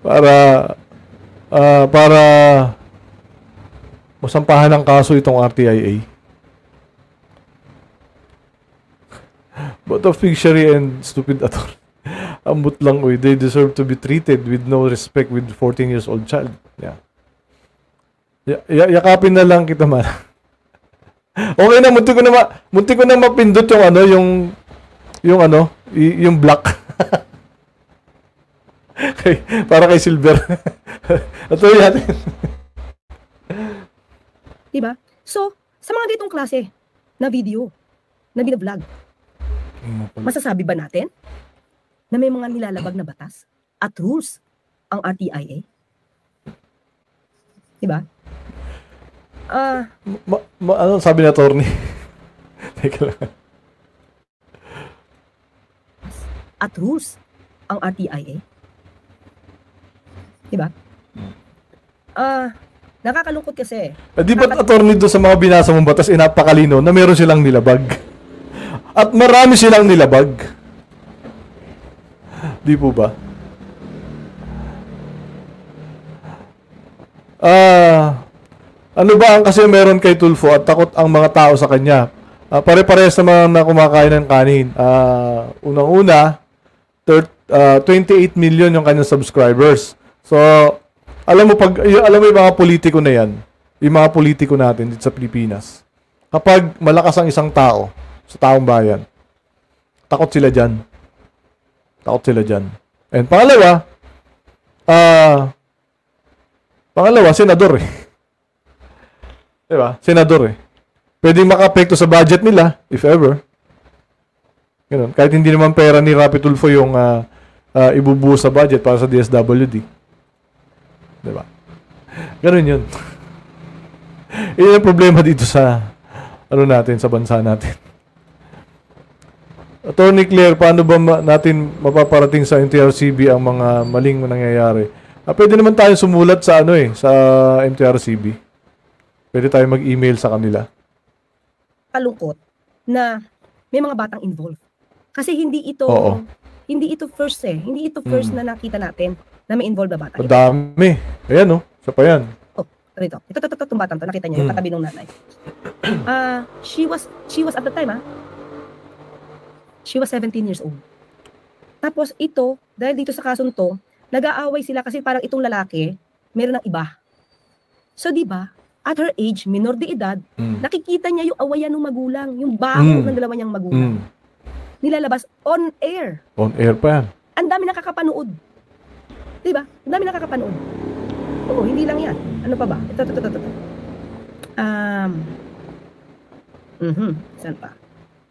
Para masampahan ng kaso itong RTIA. But of fictionary and stupid attorney. Ambot lang, they deserve to be treated with no respect with 14 years old child. Yeah. Yakapin na lang kita man. Okay na, munti ko na mapindot yung ano, yung black. Para kay Silver. Ito natin. Diba? So, sa mga ditong klase na video, na binablog, masasabi ba natin na may mga nilalabag na batas at rules ang RTIA? Diba? Ano sabi na attorney? Teka lang. At rules ang RTIA? Diba? Nakakalungkot kasi. Di ba't attorney doon sa mga binasa mong batas, napakalino na meron silang nilabag? At marami silang nilabag. Di po ba? Ano ba ang kasi meron kay Tulfo at takot ang mga tao sa kanya? Pare-parehas naman na kumakain ng kanin. Unang-una, 28 million yung kanyang subscribers. So, alam mo yung mga politiko na yan, yung mga politiko natin dito sa Pilipinas, kapag malakas ang isang tao sa taong bayan, takot sila dyan. Takot sila dyan. And pangalawa, senador eh. Diba? Senador eh. Pwedeng maka-apekto sa budget nila, if ever. Ganun. Kahit hindi naman pera ni Rapi Tulfo yung ibubuhos sa budget para sa DSWD. Diba? Ganun yun. Yun ang problema dito sa sa bansa natin. Attorney Claire, paano ba natin mapaparating sa NTRCB ang mga maling nangyayari? Pwede naman tayo sumulat sa sa MTRCB. Pwede tayo mag-email sa kanila. Kalungkot na may mga batang involved. Kasi hindi ito first Hindi ito first na nakita natin na may involved na bata. Madami. Ayan Isa pa yan. Ito. Itong batang to, nakita niyo yung katabi ng nanay. She was at the time, she was 17 years old. Tapos ito, dahil dito sa kasong to, nag-aaway sila kasi parang itong lalaki, meron ng iba. So, di ba, at her age, minor de edad, nakikita niya yung awayan ng magulang, yung baho ng dalawa niyang magulang. Nilalabas on air. On air pa yan. Ang dami nakakapanood. Di ba? Ang dami nakakapanood. Oo, hindi lang yan. Ano pa ba? Ito. Saan pa?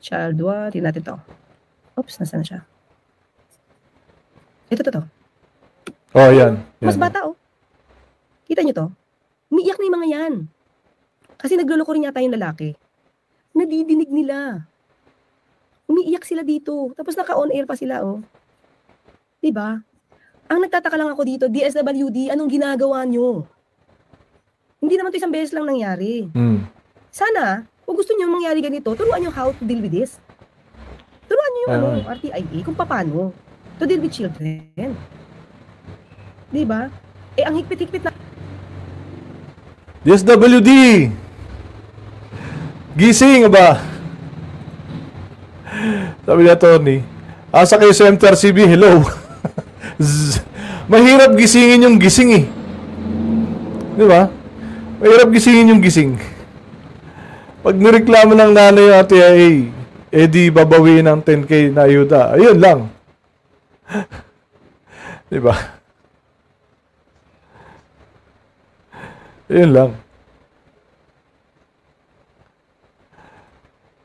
Child 1, tingnan natin to. Oops, nasaan na siya? Ito. Oh, yan. Mas bata, Kita niyo to? Umiiyak na yung mga yan. Kasi nagluloko rin yata yung lalaki. Nadidinig nila. Umiiyak sila dito. Tapos naka-on air pa sila, Diba? Ang nagtataka lang ako dito, DSWD, anong ginagawa nyo? Hindi naman to isang beses lang nangyari. Sana, kung gusto nyo mangyari ganito, turuan nyo how to deal with this. Turuan nyo yung RTIA kung paano to deal with children. Diba? Ang higpit-higpit na DSWD! Gising ba? Sabi ni attorney, asa kayo sa MTRCB, hello. Mahirap gisingin yung gising Di ba? Mahirap gisingin yung gising. Pag nireklamo ng nanay yung RTIA, di babawiin ng 10K na ayuda. Ayun lang. Di ba? Ayun lang.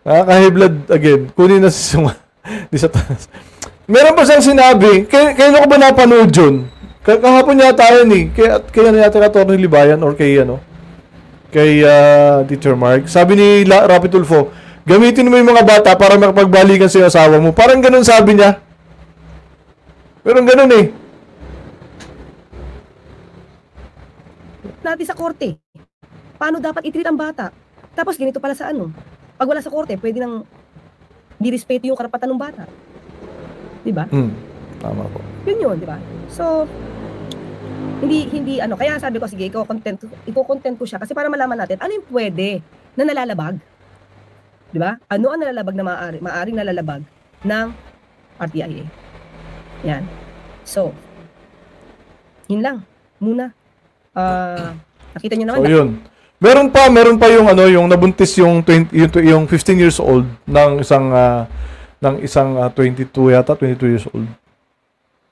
Nakakahiblad again. Kunin na di sa taas. Meron pa siyang sinabi, kaya ko ba napanood yun? Kahapon yata yun Kaya yata na Atty. Libayan or kay Teacher Mark. Sabi ni Rapi Tulfo, gamitin mo yung mga bata para makapagbalikan sa asawa mo. Parang ganun sabi niya. Pero ganun natin sa korte. Paano dapat i-treat ang bata? Tapos ganito pala sa Pag wala sa korte, pwede nang di-respeto yung karapatan ng bata. Diba? Tama po. Yun, diba? So, hindi kaya sabi ko, sige, i-content ko siya kasi para malaman natin, ano yung pwede na nalalabag? Diba? Ano ang nalalabag na maaring nalalabag ng RTIA? Yan. So, yun lang. Muna. Nakita niyo naman. So yun. Meron pa yung ano, yung nabuntis yung 20, yung 15 years old ng isang 22 yata, 22 years old.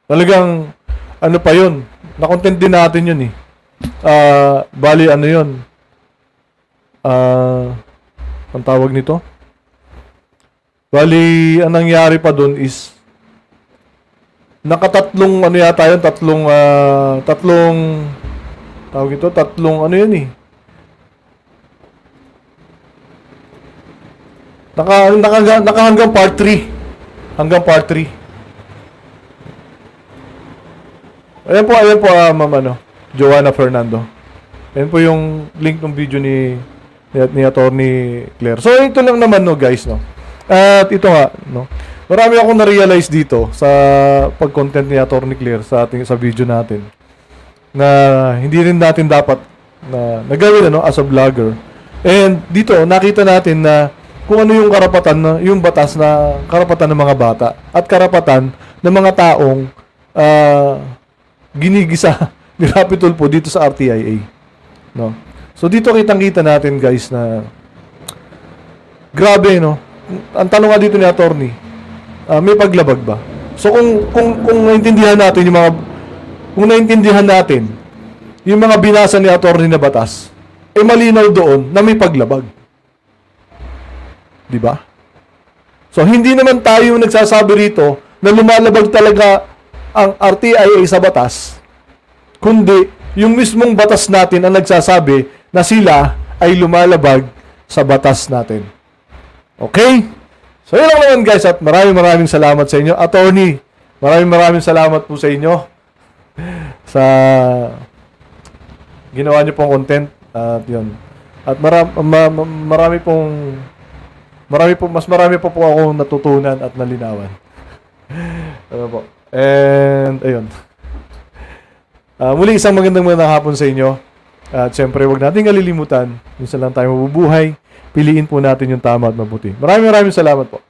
Talagang ano pa yun? Na-content din natin yun eh. Bali ano yun? Ang tawag nito? Bali, ang nangyari pa dun is nakatatlong ano yata yun, tatlong tawag ito, tatlong ano yun eh. Hanggang part 3. Hanggang part 3. Ayan po, ma'am, Joanna Fernando. Ayan po yung link ng video ni Attorney Claire. So, ito lang naman, no, guys, no. At ito nga, no. Marami akong na-realize dito sa pag-content ni Attorney Claire sa video natin na hindi rin natin dapat na nagawin as a vlogger. And dito, nakita natin na kung ano yung karapatan, yung batas na karapatan ng mga bata at karapatan ng mga taong ginigisa ni Rapi Tulfo dito sa RTIA. No? So dito kitang-kita natin, guys, na grabe, no? Ang tanong nga dito ni attorney, may paglabag ba? So kung naintindihan natin yung mga binasa ni attorney na batas, malinaw doon na may paglabag. Di ba? So, hindi naman tayo nagsasabi rito na lumalabag talaga ang RTIA sa batas, kundi yung mismong batas natin ang nagsasabi na sila ay lumalabag sa batas natin. Okay? So, yun lang naman, guys, at maraming salamat sa inyo. Attorney, maraming salamat po sa inyo sa ginawa niyo pong content at yun. At marami po akong natutunan at nalinawan. Ano po? And, ayun. Muli isang magandang hapon sa inyo. At syempre, huwag natin kalilimutan. Minsan lang tayo mabubuhay. Piliin po natin yung tama at mabuti. Maraming salamat po.